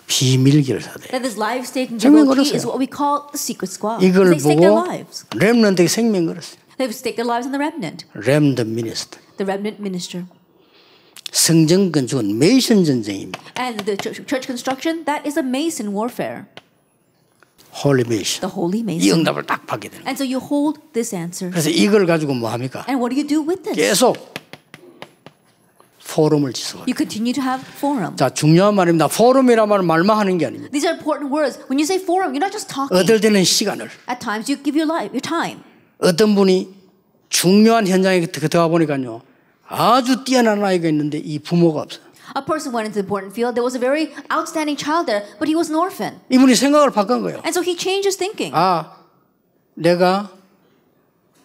Speaker 1: 비밀 결사대.
Speaker 2: That this life staking
Speaker 1: 생명
Speaker 2: devotee
Speaker 1: 걸었어요.
Speaker 2: is what we call the secret squad.
Speaker 1: 이걸
Speaker 2: They stake their
Speaker 1: 보고
Speaker 2: lives.
Speaker 1: 렘넌트에게 생명 걸었어요.
Speaker 2: They've staked their lives in the remnant.
Speaker 1: 렘넌트 미니스터.
Speaker 2: The remnant minister.
Speaker 1: 성전 건축은 메이션 전쟁입니다.
Speaker 2: And the church construction, that is a mason warfare.
Speaker 1: 홀리 메이션.
Speaker 2: The holy
Speaker 1: 이
Speaker 2: mason.
Speaker 1: 응답을 딱 받게 되는 거예요.
Speaker 2: And so you hold this answer.
Speaker 1: 그래서 이걸 가지고 뭐 합니까?
Speaker 2: And what do you do with this?
Speaker 1: 계속 포럼을 지속하라.
Speaker 2: You continue to have forum.
Speaker 1: 자, 중요한 말입니다. 포럼이란 말은 말만 하는 게 아닙니다.
Speaker 2: These are important words. When you say forum, you're not just talking.
Speaker 1: 얻을 때는 시간을.
Speaker 2: At times, you give your life, your time.
Speaker 1: 어떤 분이 중요한 현장에 들어가 보니까요, 아주 뛰어난 아이가 있는데 이 부모가 없어요.
Speaker 2: A person went into the important field. There was a very outstanding child there, but he was an orphan.
Speaker 1: 이분이 생각을 바꾼 거예요.
Speaker 2: And so he changed his thinking.
Speaker 1: 아, 내가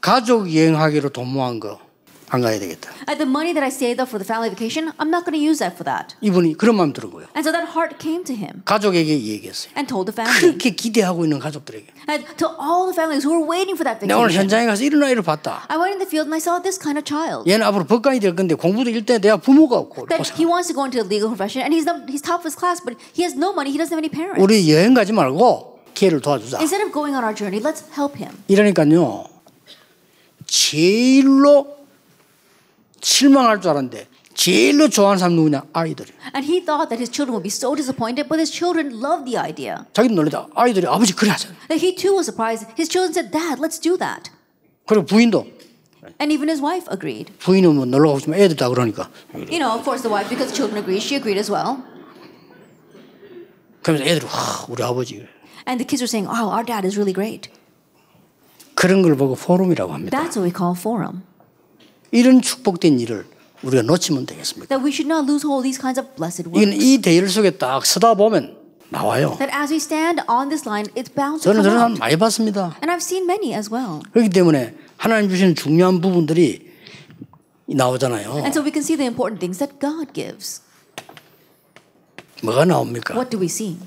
Speaker 1: 가족 여행하기로 돈 모은 거 안 가야 되겠다.
Speaker 2: The money that I saved up for the family vacation, I'm not going to use that for that.
Speaker 1: 이분이 그런 마음 들은 거예요.
Speaker 2: And so that heart came to him
Speaker 1: 가족에게 얘기했어요.
Speaker 2: and told the family.
Speaker 1: 그렇게 기대하고 있는 가족들에게.
Speaker 2: And to all the families who were waiting for that
Speaker 1: 내가 오늘
Speaker 2: vacation.
Speaker 1: 현장에 가서 이런 아이를 봤다.
Speaker 2: I went in the field and I saw this kind of child.
Speaker 1: 얘는 앞으로 법관이 될 건데 공부도 일대 내가 부모가 없고.
Speaker 2: That he wants to go into the legal profession and he's top of his class, but he has no money. He doesn't have any parents.
Speaker 1: 우리 여행 가지 말고 걔를 도와주자.
Speaker 2: Instead of going on our journey, let's help him.
Speaker 1: 이러니까요, 제일로 실망할 줄 알았는데 제일로 좋아하는 사람 누구냐? 아이들이.
Speaker 2: And he thought that his children would be so disappointed, but his children loved the idea.
Speaker 1: 자기도 놀라다. 아이들이 아버지 그래 하자.
Speaker 2: That he too was surprised. His children said, "Dad, let's do that."
Speaker 1: 그리고 부인도.
Speaker 2: And even his wife agreed.
Speaker 1: 부인은 뭐 놀러 가고 싶으면 애들 다 그러니까.
Speaker 2: You know, of course, the wife, because the children agreed, she agreed as well.
Speaker 1: 그러면서 애들이 우리 아버지.
Speaker 2: And the kids were saying, "Oh, our dad is really great."
Speaker 1: 그런 걸 보고 포럼이라고 합니다.
Speaker 2: That's what we call forum.
Speaker 1: 이런 축복된 일을 우리가 놓치면 되겠습니까?
Speaker 2: That we should not lose hold of these kinds of blessed
Speaker 1: 이건
Speaker 2: works.
Speaker 1: 이 대열 속에 딱 서다 보면 나와요.
Speaker 2: That as we stand on this line, it's bound to
Speaker 1: 저는
Speaker 2: come
Speaker 1: 사람
Speaker 2: out.
Speaker 1: 많이 봤습니다.
Speaker 2: And I've seen many as well.
Speaker 1: 그렇기 때문에 하나님 주시는 중요한 부분들이 나오잖아요.
Speaker 2: And so we can see the important things that God gives.
Speaker 1: 뭐가 나옵니까?
Speaker 2: What do we see?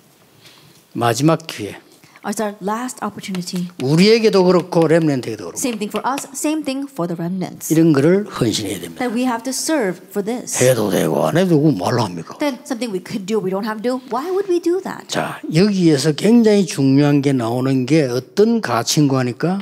Speaker 1: 마지막 기회.
Speaker 2: It's our last opportunity.
Speaker 1: 우리에게도 그렇고 렘넌트에게도 그렇고
Speaker 2: Same thing for us, same thing for the remnants.
Speaker 1: 이런 거를 헌신해야 됩니다.
Speaker 2: That we have to serve for this.
Speaker 1: 해도 되고 안 해도 되고 뭘로 합니까?
Speaker 2: Then something we could do, we don't have to do. Why would we do that?
Speaker 1: 자, 여기에서 굉장히 중요한 게 나오는 게 어떤 가치인가 하니까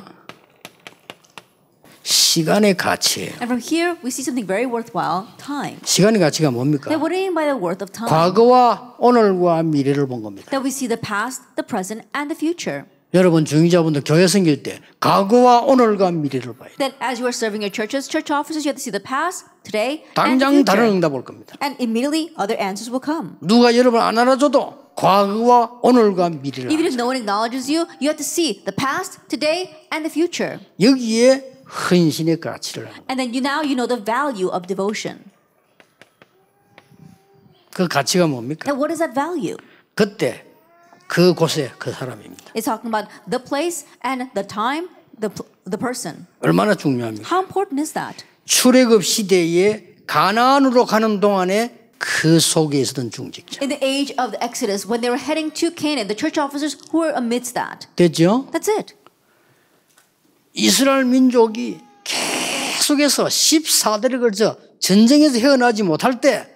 Speaker 1: 시간의 가치예요.
Speaker 2: And from here, we see something very worthwhile, time.
Speaker 1: 시간의 가치가 뭡니까?
Speaker 2: That what do you mean by the worth of time?
Speaker 1: 과거와 오늘과 미래를 본 겁니다.
Speaker 2: That we see the past, the present, and the future.
Speaker 1: 여러분 중직자분들 교회 섬길 때 과거와 오늘과 미래를 봐요.
Speaker 2: That as you are serving your churches, church officers, you have to see the past, today, and the
Speaker 1: 당장 다른
Speaker 2: future.
Speaker 1: 응답 올 겁니다.
Speaker 2: And immediately, other answers will come.
Speaker 1: 누가 여러분 안 알아줘도 과거와 오늘과 미래를
Speaker 2: Even
Speaker 1: 알아요.
Speaker 2: if no one acknowledges you, you have to see the past, today, and the future.
Speaker 1: 여기에 헌신의 가치를 하는 거예요.
Speaker 2: And then you know the value of devotion.
Speaker 1: 그 가치가 뭡니까?
Speaker 2: And what is that value?
Speaker 1: 그때 그 곳에 그 사람입니다.
Speaker 2: It's talking about the place and the time, the person.
Speaker 1: 얼마나 중요합니까?
Speaker 2: How important is that?
Speaker 1: 출애굽 시대에 가나안으로 가는 동안에 그 속에 있었던 중직자.
Speaker 2: In the age of the Exodus, when they were heading to Canaan, the church officers who were amidst that.
Speaker 1: 됐죠?
Speaker 2: That's it.
Speaker 1: 이스라엘 민족이 계속해서 14대를 걸쳐 전쟁에서 헤어나지 못할 때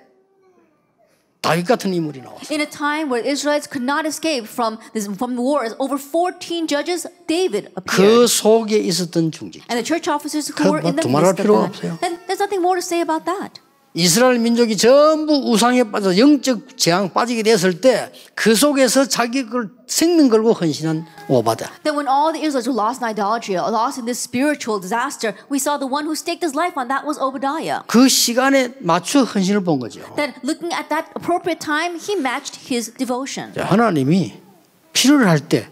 Speaker 1: 다윗 같은 인물이 나왔어요.
Speaker 2: In a time where Israelites could not escape from the wars, over 14 judges, David
Speaker 1: 그
Speaker 2: appeared.
Speaker 1: 속에 있었던 중직자.
Speaker 2: And the church officers who were in the
Speaker 1: 두말할
Speaker 2: midst of
Speaker 1: 필요가
Speaker 2: that.
Speaker 1: 없어요.
Speaker 2: Then there's nothing more to say about that.
Speaker 1: 이스라엘 민족이 전부 우상에 빠져 영적 재앙 빠지게 됐을 때 그 속에서 자기 걸 생명 걸고 헌신한 오바다.
Speaker 2: That when all the Israelites were lost in idolatry, lost in this spiritual disaster, we saw the one who staked his life on that was Obadiah.
Speaker 1: 그 시간에 맞춰 헌신을 본 거죠.
Speaker 2: That looking at that appropriate time, he matched his devotion.
Speaker 1: 자, 하나님이 필요를 할 때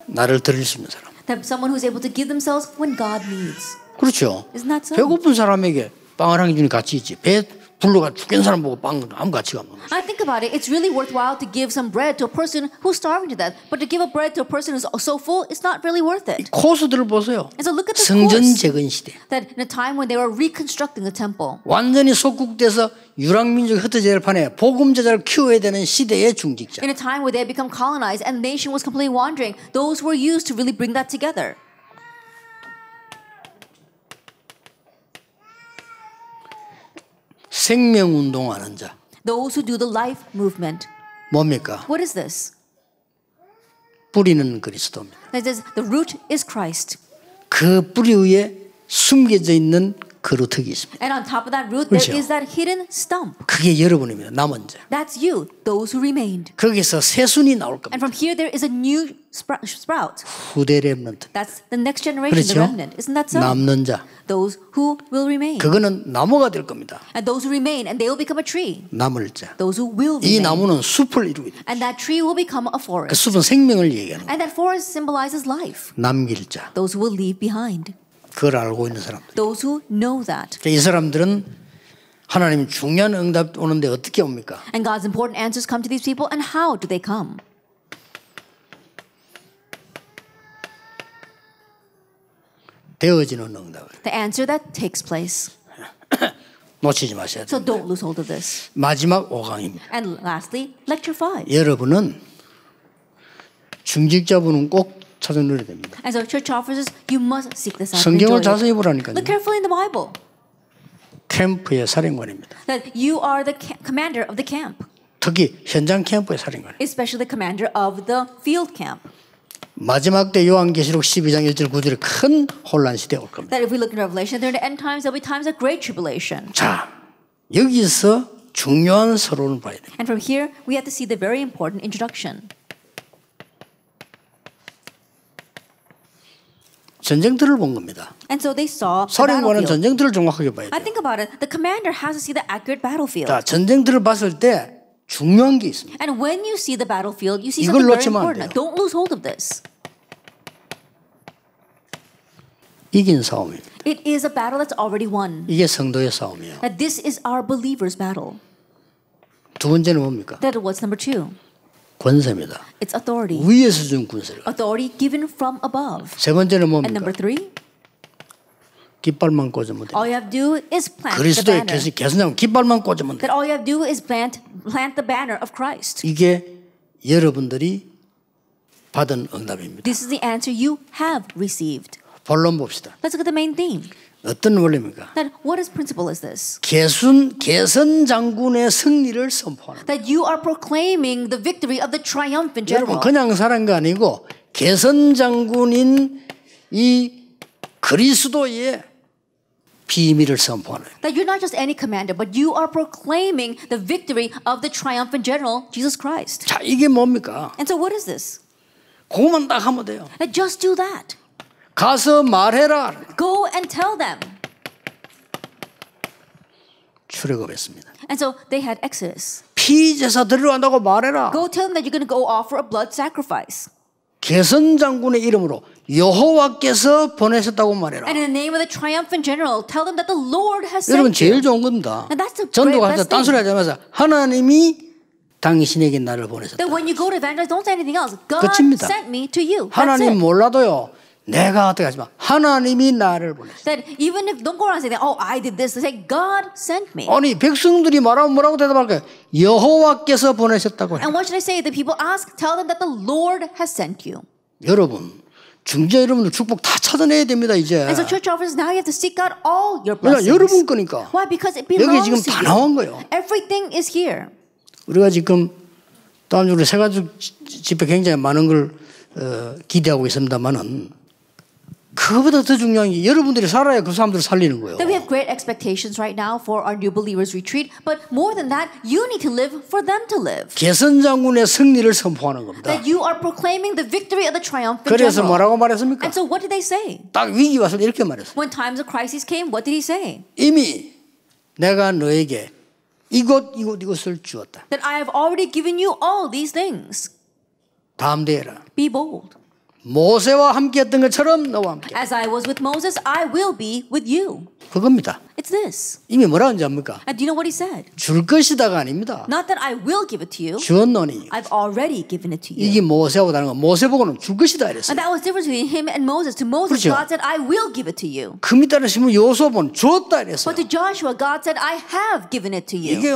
Speaker 1: 나를 드릴 수 있는 사람.
Speaker 2: That someone who's able to give themselves when God needs.
Speaker 1: 그렇죠.
Speaker 2: Isn't that so?
Speaker 1: 배고픈 사람에게 빵을 한 개 주니 가치 있지. 배 불러가 죽는 사람 보고 빵 아무 가치가 없는 거죠.
Speaker 2: I think about it. It's really worthwhile to give some bread to a person who's starving to death. But to give a bread to a person who's so full, it's not really worth it.
Speaker 1: 코스들을 보세요.
Speaker 2: And so look at the
Speaker 1: 성전
Speaker 2: course.
Speaker 1: 재건 시대.
Speaker 2: That in a time when they were reconstructing the temple.
Speaker 1: 완전히 속국돼서 유랑민족이 흩어질 판에 복음제자를 키워야 되는 시대의 중직자.
Speaker 2: In a time where they had become colonized and the nation was completely wandering, those were used to really bring that together.
Speaker 1: 생명운동하는 자.
Speaker 2: Those who do the life movement.
Speaker 1: 뭡니까?
Speaker 2: What is this?
Speaker 1: 뿌리는 그리스도입니다.
Speaker 2: It says the root is Christ.
Speaker 1: 그 뿌리 위에 숨겨져 있는 그루터기 있습니다.
Speaker 2: And on top of that root, there
Speaker 1: 그렇죠.
Speaker 2: is that hidden stump.
Speaker 1: 그게 여러분입니다. 남은 자.
Speaker 2: That's you, those who remained.
Speaker 1: 거기서 새순이 나올
Speaker 2: And
Speaker 1: 겁니다.
Speaker 2: from here, there is a new sprout.
Speaker 1: 후대 렘넌트.
Speaker 2: That's the next generation, the
Speaker 1: 그렇죠?
Speaker 2: remnant. Isn't that so?
Speaker 1: 남는 자.
Speaker 2: Those who will remain.
Speaker 1: 그거는 나무가 될 겁니다.
Speaker 2: And those who remain, and they will become a tree.
Speaker 1: 남을 자.
Speaker 2: Those who will
Speaker 1: 이
Speaker 2: remain.
Speaker 1: 나무는 숲을 이루게 됩니다.
Speaker 2: And that tree will become a
Speaker 1: 그
Speaker 2: forest.
Speaker 1: 숲은 생명을 얘기하는 거예요.
Speaker 2: And that forest symbolizes life.
Speaker 1: 남길 자.
Speaker 2: Those who will leave behind.
Speaker 1: 그걸 알고 있는 사람들.
Speaker 2: Those who know that.
Speaker 1: 이 사람들은 하나님 중요한 응답 오는데 어떻게 옵니까?
Speaker 2: And God's important answers come to these people, and how do they come?
Speaker 1: 되어지는 응답을
Speaker 2: The answer that takes place.
Speaker 1: 놓치지 마셔야
Speaker 2: So
Speaker 1: 돼요.
Speaker 2: don't lose hold of this.
Speaker 1: 마지막 5강입니다.
Speaker 2: And lastly, lecture 5.
Speaker 1: 여러분은 중직자분은 꼭 찾아 누려야 됩니다.
Speaker 2: And so church officers, you must seek this out and
Speaker 1: 성경을
Speaker 2: enjoy it.
Speaker 1: 자세히 보라니까요.
Speaker 2: Look carefully in the Bible.
Speaker 1: 캠프의 사령관입니다.
Speaker 2: That you are the commander of the camp.
Speaker 1: 특히 현장 캠프의 사령관.
Speaker 2: Especially the commander of the field camp.
Speaker 1: 마지막 때 요한계시록 12장 1절 9절에 큰 혼란 시대가 올 겁니다.
Speaker 2: That if we look in Revelation, during the end times, there will be times of great tribulation.
Speaker 1: 자, 여기서 중요한 서론을 봐야 돼요.
Speaker 2: And from here, we have to see the very important introduction.
Speaker 1: 전쟁터를 본 겁니다.
Speaker 2: And so they saw the
Speaker 1: 사령관은
Speaker 2: battlefield.
Speaker 1: 전쟁터를 정확하게 봐야
Speaker 2: I
Speaker 1: 돼요.
Speaker 2: think about it. The commander has to see the accurate battlefield.
Speaker 1: 자, 전쟁터를 봤을 때 중요한 게 있습니다.
Speaker 2: And when you see the battlefield, you see
Speaker 1: 이걸
Speaker 2: something very
Speaker 1: 놓치면 안
Speaker 2: important.
Speaker 1: 돼요.
Speaker 2: Don't lose hold of this.
Speaker 1: 이긴 싸움입니다.
Speaker 2: It is a battle that's already won.
Speaker 1: 이게 성도의 싸움이에요.
Speaker 2: That this is our believers' battle.
Speaker 1: 두 번째는 뭡니까?
Speaker 2: That what's number 2?
Speaker 1: 권세입니다.
Speaker 2: It's authority.
Speaker 1: 위에서 준 군세를.
Speaker 2: Authority given from above.
Speaker 1: 세 번째는
Speaker 2: And number
Speaker 1: 뭡니까?
Speaker 2: 3,
Speaker 1: 깃발만 꽂으면 돼요.
Speaker 2: all you have to do is plant the
Speaker 1: 그리스도의
Speaker 2: banner.
Speaker 1: 개선장 깃발만 꽂으면 돼요.
Speaker 2: That all you have to do is plant the banner of Christ.
Speaker 1: 이게 여러분들이 받은 응답입니다.
Speaker 2: This is the answer you have received.
Speaker 1: 본론 봅시다.
Speaker 2: Let's look at the main theme.
Speaker 1: 어떤 원리입니까?
Speaker 2: That what is principle is this?
Speaker 1: 개선 장군의 승리를 선포하는.
Speaker 2: That you are proclaiming the victory of the triumphant
Speaker 1: 여러분
Speaker 2: general.
Speaker 1: 그냥 사는 거 아니고 개선 장군인 이 그리스도의 비밀을 선포하는.
Speaker 2: That you're not just any commander, but you are proclaiming the victory of the triumphant general, Jesus Christ.
Speaker 1: 자, 이게 뭡니까?
Speaker 2: And so what is this?
Speaker 1: 그것만 딱 하면 돼요.
Speaker 2: That just do that.
Speaker 1: 가서 말해라.
Speaker 2: Go and tell them.
Speaker 1: 출애굽했습니다.
Speaker 2: And so they had Exodus.
Speaker 1: 피제사 드리러 간다고 말해라.
Speaker 2: Go tell them that you're going to go offer a blood sacrifice.
Speaker 1: 개선 장군의 이름으로 여호와께서 보내셨다고 말해라.
Speaker 2: And in the name of the triumphant general, tell them that the Lord has
Speaker 1: 여러분
Speaker 2: sent you.
Speaker 1: 제일 좋은 겁니다.
Speaker 2: And that's the
Speaker 1: 전도가
Speaker 2: great
Speaker 1: 할때
Speaker 2: best
Speaker 1: 딴소리
Speaker 2: thing.
Speaker 1: 하지 마세요. 하나님이 당신에게 나를 보내셨다.
Speaker 2: That when you go to evangelize, don't say anything else. God
Speaker 1: 끝입니다.
Speaker 2: sent me to you. That's
Speaker 1: 하나님
Speaker 2: it.
Speaker 1: 몰라도요. 내가 어떻게 하지 마. 하나님이 나를 보내셨다.
Speaker 2: That even if, don't go around saying, oh, I did this. Say, God sent me.
Speaker 1: 아니 백성들이 말하면 뭐라고 대답할까요? 여호와께서 보내셨다고 해요.
Speaker 2: And what should I say? The people ask, tell them that the Lord has sent you.
Speaker 1: 여러분 중재 여러분들 축복 다 찾아내야 됩니다 이제.
Speaker 2: And so church officers, now you have to seek out all your
Speaker 1: 그러니까
Speaker 2: blessings.
Speaker 1: 여러분 거니까.
Speaker 2: Why? Because it
Speaker 1: 여기
Speaker 2: belongs
Speaker 1: 지금
Speaker 2: to
Speaker 1: 다
Speaker 2: you.
Speaker 1: 나온 거예요.
Speaker 2: Everything is here.
Speaker 1: 우리가 지금 다음 주에 세가족 집회 굉장히 많은 걸 기대하고 있습니다만은 그거보다 더 중요한 게 여러분들이 살아야 그 사람들을 살리는 거예요.
Speaker 2: That we have great expectations right now for our new believers retreat, but more than that, you need to live for them to live.
Speaker 1: 개선 장군의 승리를 선포하는 겁니다.
Speaker 2: That you are proclaiming the victory of the triumphant
Speaker 1: 그래서
Speaker 2: general.
Speaker 1: 뭐라고 말했습니까?
Speaker 2: And so what did they say?
Speaker 1: 딱 위기 왔을 때 이렇게 말했어요.
Speaker 2: When times of crisis came, what did he say?
Speaker 1: 이미 내가 너에게 이것을 주었다.
Speaker 2: That I have already given you all these things.
Speaker 1: 담대해라.
Speaker 2: Be bold.
Speaker 1: 모세와 함께했던 것처럼 너와 함께.
Speaker 2: As I was with Moses, I will be with you.
Speaker 1: 그겁니다.
Speaker 2: It's this.
Speaker 1: 이미 뭐라 하는지 압니까?
Speaker 2: And do you know what he said?
Speaker 1: 줄 것이다가 아닙니다.
Speaker 2: Not that I will give it to you.
Speaker 1: 주었노니.
Speaker 2: I've already given it to you.
Speaker 1: 이게 모세하고 다른 거. 모세 보고는 줄 것이다 이랬어요.
Speaker 2: And that was the difference between him and Moses. To Moses,
Speaker 1: 그렇죠.
Speaker 2: God said, I will give it to you.
Speaker 1: 그 밑에 신문 여호수아는 주었다 이랬어요.
Speaker 2: But to Joshua, God said, I have given it to you.
Speaker 1: 이게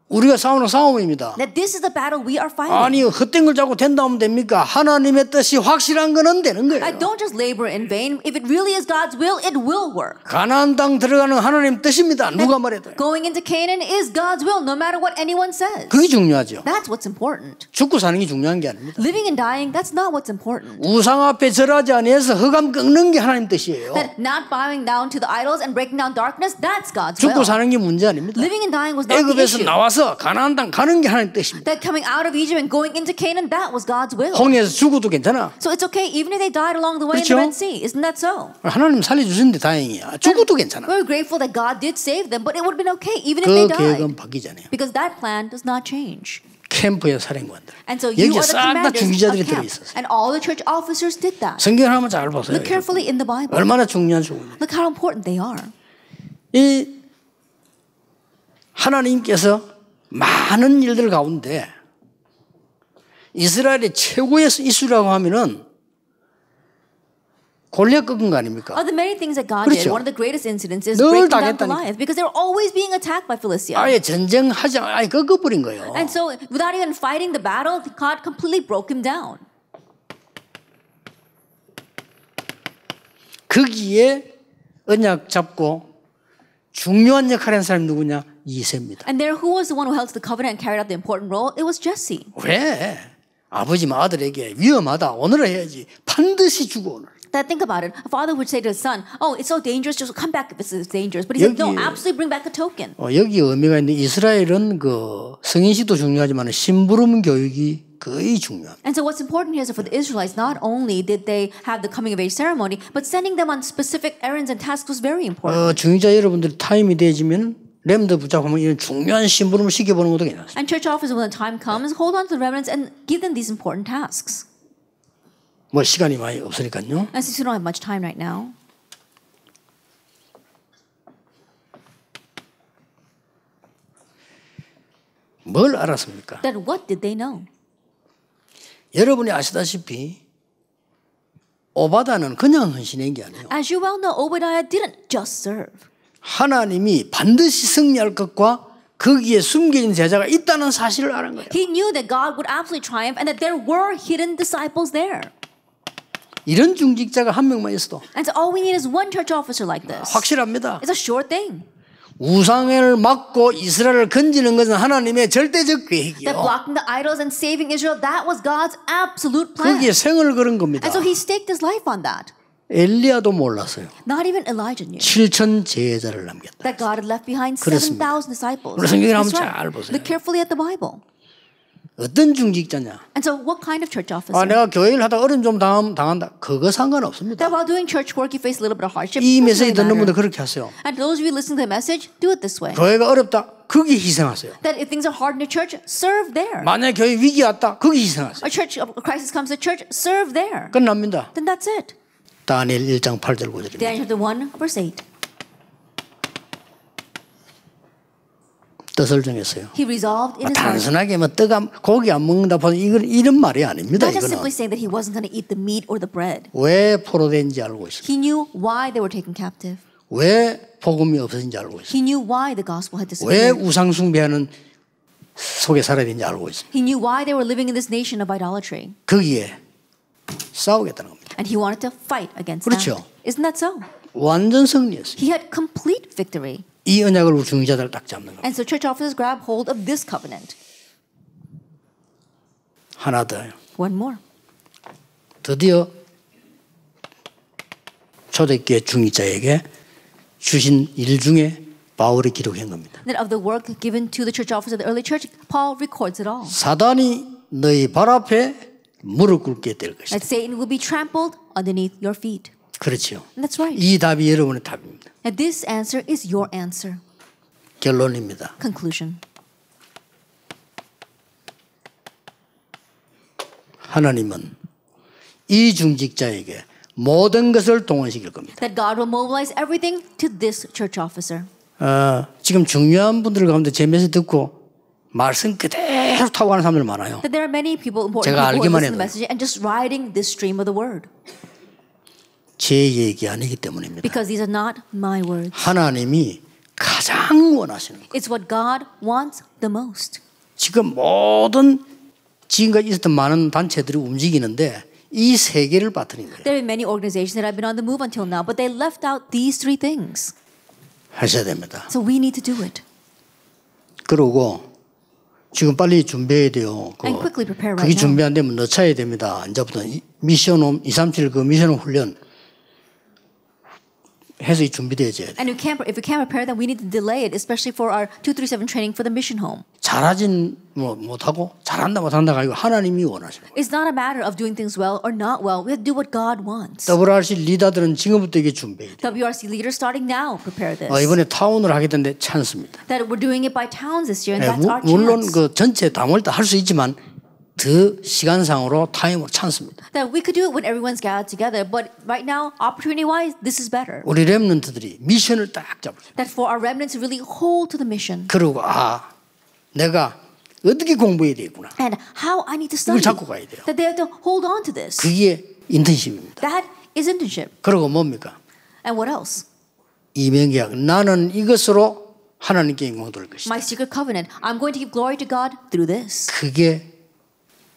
Speaker 1: 우리가 싸우는 싸움입니다.
Speaker 2: That this is the battle we are fighting.
Speaker 1: 아니 헛된 걸 자꾸 된다면 됩니까? 하나님의 뜻이 확실한 거는 되는 거예요.
Speaker 2: Don't just labor in vain. If it really is God's will, it will work.
Speaker 1: 가나안 땅 들어가는 하나님 뜻입니다. 누가 말해도.
Speaker 2: Going into Canaan is God's will, no matter what anyone says.
Speaker 1: 그게 중요하죠.
Speaker 2: That's what's important.
Speaker 1: 죽고 사는 게 중요한 게 아닙니다.
Speaker 2: Living and dying, that's not what's important.
Speaker 1: 우상 앞에 절하지 않아서 흑암 끊는 게 하나님 뜻이에요.
Speaker 2: That not bowing down to the idols and breaking down darkness, that's God's will.
Speaker 1: 죽고 사는 게 문제 아닙니다.
Speaker 2: Living and dying was not the
Speaker 1: 애굽에서
Speaker 2: issue.
Speaker 1: 나와서 가나안 땅 가는 게 하나님 뜻입니다.
Speaker 2: That coming out of Egypt and going into Canaan, that was God's will.
Speaker 1: 홍해에서 죽어도 괜찮아.
Speaker 2: So it's okay even if they died along the way in
Speaker 1: 그렇죠?
Speaker 2: the Red Sea. Isn't that so?
Speaker 1: 하나님 살려주셨는데 다행이야. 죽어도 괜찮아.
Speaker 2: We're grateful that God did save them, but it would have been okay even if
Speaker 1: 그
Speaker 2: they died.
Speaker 1: 계획은 바뀌잖아요.
Speaker 2: Because that plan does not change.
Speaker 1: 캠프의 사령관들.
Speaker 2: And so you
Speaker 1: 여기에
Speaker 2: are the
Speaker 1: 싹 다
Speaker 2: commanders
Speaker 1: 중지자들이
Speaker 2: of camp.
Speaker 1: 들어있었어요.
Speaker 2: And all the church officers did that.
Speaker 1: 성경을 한번 잘 보세요.
Speaker 2: Look carefully in the Bible.
Speaker 1: 얼마나 중요한 수고냐.
Speaker 2: Look how important they are.
Speaker 1: 이 하나님께서 많은 일들 가운데 이스라엘의 최고의 이슈라고 하면은 골리앗 꺾은 거 아닙니까?
Speaker 2: Of the many things that God
Speaker 1: 그렇죠.
Speaker 2: did, one of the greatest incidents is
Speaker 1: 늘
Speaker 2: breaking down
Speaker 1: 당했다니까.
Speaker 2: Goliath because they were always being attacked by Philistia.
Speaker 1: 아예 전쟁하지 아예 꺾어버린 거예요.
Speaker 2: And so without even fighting the battle, God completely broke him down.
Speaker 1: 거기에 언약 잡고 중요한 역할을 한 사람이 누구냐? 이새입니다.
Speaker 2: And there, who was the one who held to the covenant and carried out the important role? It was Jesse.
Speaker 1: 왜? 아버지만 아들에게 위험하다. 오늘 해야지. 반드시 죽어 오늘.
Speaker 2: That think about it. A father would say to his son, "Oh, it's so dangerous. Just come back if it's dangerous." But he said, "No,
Speaker 1: 여기-
Speaker 2: absolutely bring back a token."
Speaker 1: 여기 의미가 있는데 이스라엘은 그 성인식도 중요하지만 심부름 교육이 거의 중요합니다.
Speaker 2: And so what's important here is that for the Israelites, not only did they have the coming of age ceremony, but sending them on specific errands and tasks was very important.
Speaker 1: 중위자 여러분들 타임이 되어지면 렘드 붙잡으면 이런 중요한 심부름을 시켜보는 것도 괜찮습니다.
Speaker 2: And church officers, when the time comes, hold on to the remnants and give them these important tasks.
Speaker 1: 뭐 시간이 많이 없으니까요.
Speaker 2: And since we don't have much time right now,
Speaker 1: 뭘 알았습니까?
Speaker 2: then what did they know?
Speaker 1: 여러분이 아시다시피 오바다는 그냥 헌신한 게 아니에요.
Speaker 2: As you well know, Obadiah didn't just serve.
Speaker 1: 하나님이 반드시 승리할 것과 거기에 숨겨진 제자가 있다는 사실을 아는 거예요.
Speaker 2: He knew that God would absolutely triumph and that there were hidden disciples there.
Speaker 1: 이런 중직자가 한 명만 있어도
Speaker 2: And so all we need is one church officer like this.
Speaker 1: 확실합니다.
Speaker 2: It's a sure thing.
Speaker 1: 우상을 막고 이스라엘을 건지는 것은 하나님의 절대적
Speaker 2: That
Speaker 1: 계획이요.
Speaker 2: blocking the idols and saving Israel, that was God's absolute plan.
Speaker 1: 거기에 생을 걸은 겁니다.
Speaker 2: And so he staked his life on that.
Speaker 1: 엘리야도 몰랐어요.
Speaker 2: Not even Elijah knew
Speaker 1: 7천 제자를 남겼다.
Speaker 2: that God had left behind
Speaker 1: 그렇습니다.
Speaker 2: 7,000 disciples.
Speaker 1: 우리 성경을
Speaker 2: That's
Speaker 1: 한번
Speaker 2: right.
Speaker 1: 잘 보세요.
Speaker 2: Look carefully at the Bible.
Speaker 1: 어떤 중직자냐?
Speaker 2: And so what kind of church officer?
Speaker 1: 내가 교회를 하다 어려움 좀 당한다. 그거 상관없습니다.
Speaker 2: That while doing church work you face a little bit of hardship.
Speaker 1: 이
Speaker 2: doesn't
Speaker 1: 메시지
Speaker 2: really
Speaker 1: 듣는 분들
Speaker 2: matter.
Speaker 1: 그렇게 하세요.
Speaker 2: And those of you listening to the message, do it this way.
Speaker 1: 교회가 어렵다. 거기 희생하세요.
Speaker 2: That if things are hard in the church, serve there.
Speaker 1: 만약에 교회 위기 왔다. 거기 희생하세요.
Speaker 2: A church a crisis comes to church, serve there.
Speaker 1: 끝납니다.
Speaker 2: Then that's it.
Speaker 1: 다니엘 1장 8절 9절입니다.
Speaker 2: Daniel chapter 1, verse 8.
Speaker 1: 뜻을 정했어요.
Speaker 2: He resolved in his heart.
Speaker 1: 단순하게 뭐 고기 안 먹는다 보니 이런 말이 아닙니다.
Speaker 2: Not just
Speaker 1: 이거는
Speaker 2: simply saying that he wasn't going to eat the meat or the bread.
Speaker 1: 왜 포로된지 알고 있습니다.
Speaker 2: He knew why they were taken captive.
Speaker 1: 왜 복음이 없어진지 알고 있습니다.
Speaker 2: He knew why the gospel had
Speaker 1: 왜
Speaker 2: disappeared.
Speaker 1: 우상 숭배하는 속에 살아야 되는지 알고 있습니다.
Speaker 2: He knew why they were living in this nation of idolatry.
Speaker 1: 거기에 싸우겠다는 겁니다.
Speaker 2: And he wanted to fight against
Speaker 1: 그렇죠.
Speaker 2: that. Isn't that so?
Speaker 1: 완전 승리했습니다.
Speaker 2: He had complete victory.
Speaker 1: 이 언약을 우리 중위자들 딱 잡는 겁니다.
Speaker 2: And so church officers grab hold of this covenant.
Speaker 1: 하나 더.
Speaker 2: One more.
Speaker 1: 드디어 초대교회 중위자에게 주신 일 중에 바울이 기록한 겁니다.
Speaker 2: That of the work given to the church officers of the early church, Paul records it all.
Speaker 1: 사단이 너희 발 앞에 무릎 꿇게 될 것이다.
Speaker 2: That Satan will be trampled underneath your feet.
Speaker 1: 그렇죠.
Speaker 2: And that's right.
Speaker 1: 이 답이 여러분의 답입니다.
Speaker 2: And this answer is your answer.
Speaker 1: 결론입니다.
Speaker 2: Conclusion.
Speaker 1: 하나님은 이 중직자에게 모든 것을 동원시킬 겁니다.
Speaker 2: That God will mobilize everything to this church officer.
Speaker 1: 지금 중요한 분들 가운데 제 메시지 듣고 말씀 그대로 타고 가는 사람들 많아요.
Speaker 2: That there are many people, important
Speaker 1: 제가
Speaker 2: people who
Speaker 1: 알기만
Speaker 2: listen to
Speaker 1: 해도요.
Speaker 2: the message and just riding this stream of the word.
Speaker 1: 제 얘기 아니기 때문입니다.
Speaker 2: Because these are not my words.
Speaker 1: 하나님이 가장 원하시는 거예요.
Speaker 2: It's what God wants the most.
Speaker 1: 지금 모든 지금까지 있었던 많은 단체들이 움직이는데 이 세 개를 빠뜨린 거예요.
Speaker 2: There are many organizations that have been on the move until now, but they left out these three things.
Speaker 1: 하셔야 됩니다.
Speaker 2: So we need to do it.
Speaker 1: 그러고 지금 빨리 준비해야 돼요.
Speaker 2: And quickly prepare
Speaker 1: 그게
Speaker 2: right now.
Speaker 1: 준비 안 되면 늦춰야 됩니다. 이제부터 미션홈 237 그 미션홈 훈련 해서 준비돼야 돼요.
Speaker 2: And if we can't prepare, then we need to delay it, especially for our 237 training for the mission home.
Speaker 1: 잘하진 못하고 잘한다 못한다가 아니고 하나님이 원하시는 거예요.
Speaker 2: It's not a matter of doing things well or not well. We have to do what God wants.
Speaker 1: WRC 리더들은 지금부터 이게 준비해야 돼요.
Speaker 2: WRC leaders starting now prepare this.
Speaker 1: 이번에 타운을 하게 됐는데 찬스입니다.
Speaker 2: That we're doing it by towns this year, and that's our
Speaker 1: 물론
Speaker 2: chance.
Speaker 1: 그 전체 다 모일 때 할 수 있지만 더 시간상으로 타임으로 찬스입니다.
Speaker 2: That we could do it when everyone's gathered together, but right now, opportunity-wise, this is better.
Speaker 1: 우리 렘넌트들이 미션을 딱 잡으세요.
Speaker 2: That for our remnants to really hold to the mission.
Speaker 1: 그러고 내가 어떻게 공부해야 되겠구나.
Speaker 2: And how I need to
Speaker 1: 이걸
Speaker 2: study.
Speaker 1: 잡고 가야 돼요.
Speaker 2: That they have to hold on to this.
Speaker 1: 그게 인턴십입니다.
Speaker 2: That is internship.
Speaker 1: 그리고 뭡니까?
Speaker 2: And what else?
Speaker 1: 이명계약. 나는 이것으로 하나님께 영광 돌릴 것이다.
Speaker 2: My secret covenant. I'm going to give glory to God through this.
Speaker 1: 그게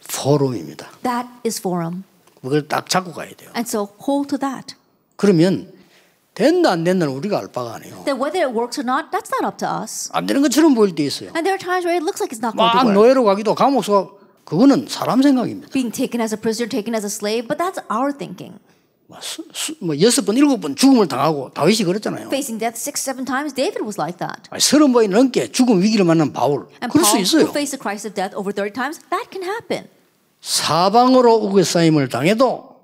Speaker 1: 포럼입니다.
Speaker 2: That is forum.
Speaker 1: 그걸 딱 잡고 가야 돼요.
Speaker 2: And so hold to that.
Speaker 1: 그러면 된다 안 된다는 우리가 알 바가 아니에요.
Speaker 2: That whether it works or not, that's not up to us.
Speaker 1: 안 되는 것처럼 보일 때 있어요.
Speaker 2: And there are times where it looks like it's not going
Speaker 1: 막
Speaker 2: to work.
Speaker 1: 노예로 가기도 감옥 서 그거는 사람 생각입니다.
Speaker 2: Being taken as a prisoner, taken as a slave, but that's our thinking.
Speaker 1: 6번, 7번 죽음을 당하고 다윗이 그랬잖아요.
Speaker 2: Facing death 6, 7 times, David was like that.
Speaker 1: 30번이 넘게 죽음 위기를 만난 바울.
Speaker 2: And
Speaker 1: 그럴 수
Speaker 2: Paul,
Speaker 1: 있어요.
Speaker 2: who faced the crisis of death over 30 times, that can happen.
Speaker 1: 사방으로 우겨싸임을 당해도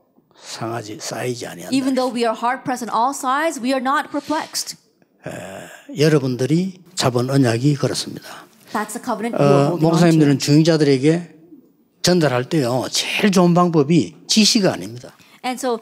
Speaker 1: 쌓이지 아니한다.
Speaker 2: Even though we are hard pressed on all sides, we are not perplexed.
Speaker 1: 여러분들이 잡은 언약이 그렇습니다.
Speaker 2: That's the covenant you are holding on to.
Speaker 1: 목사님들은 중직자들에게 전달할 때요, 제일 좋은 방법이 지시가 아닙니다.
Speaker 2: And so,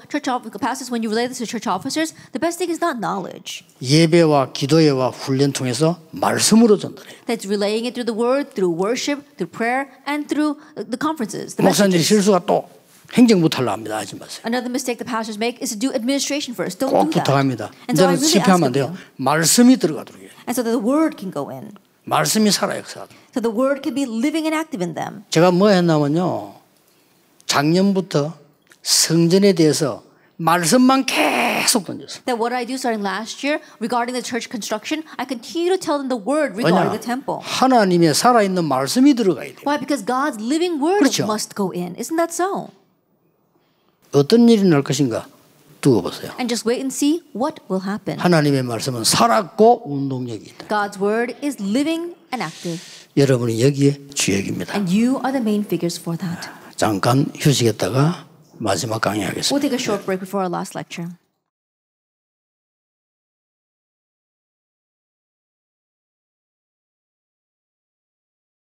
Speaker 2: pastors, when you relay this to church officers, the best thing is not knowledge.
Speaker 1: 예배와 기도회와 훈련 통해서 말씀으로 전달해요.
Speaker 2: That's relaying it through the word, through worship, through prayer, and through the conferences. The
Speaker 1: 목사님들이
Speaker 2: messages.
Speaker 1: 실수가 또 행정부터 하려 합니다. 하지 마세요.
Speaker 2: Another mistake the pastors make is to do administration first. Don't
Speaker 1: 꼭
Speaker 2: do that.
Speaker 1: 부탁합니다.
Speaker 2: And so I
Speaker 1: 이제는
Speaker 2: really
Speaker 1: 실패하면
Speaker 2: ask
Speaker 1: 안
Speaker 2: of
Speaker 1: 돼요.
Speaker 2: you.
Speaker 1: 말씀이 들어가도록 해요.
Speaker 2: And so that the word can go in.
Speaker 1: 말씀이 살아 역사하도록.
Speaker 2: So the word can be living and active in them.
Speaker 1: 제가 뭐 했냐면요, 작년부터 성전에 대해서 말씀만 계속 던졌어요.
Speaker 2: That what I do starting last year regarding the church construction, I continue to tell them the word regarding the temple.
Speaker 1: 하나님의 살아있는 말씀이 들어가야 돼요.
Speaker 2: Why? Because God's living word
Speaker 1: 그렇죠.
Speaker 2: must go in. Isn't that so?
Speaker 1: 어떤 일이 날 것인가 두고 보세요.
Speaker 2: And just wait and see what will happen.
Speaker 1: 하나님의 말씀은 살았고 운동력이 있다.
Speaker 2: God's word is living and active.
Speaker 1: 여러분이 여기에 주역입니다.
Speaker 2: And you are the main figures for that.
Speaker 1: 잠깐 휴식했다가 마지막 강의하겠습니다.
Speaker 2: We'll take a short break before our last lecture.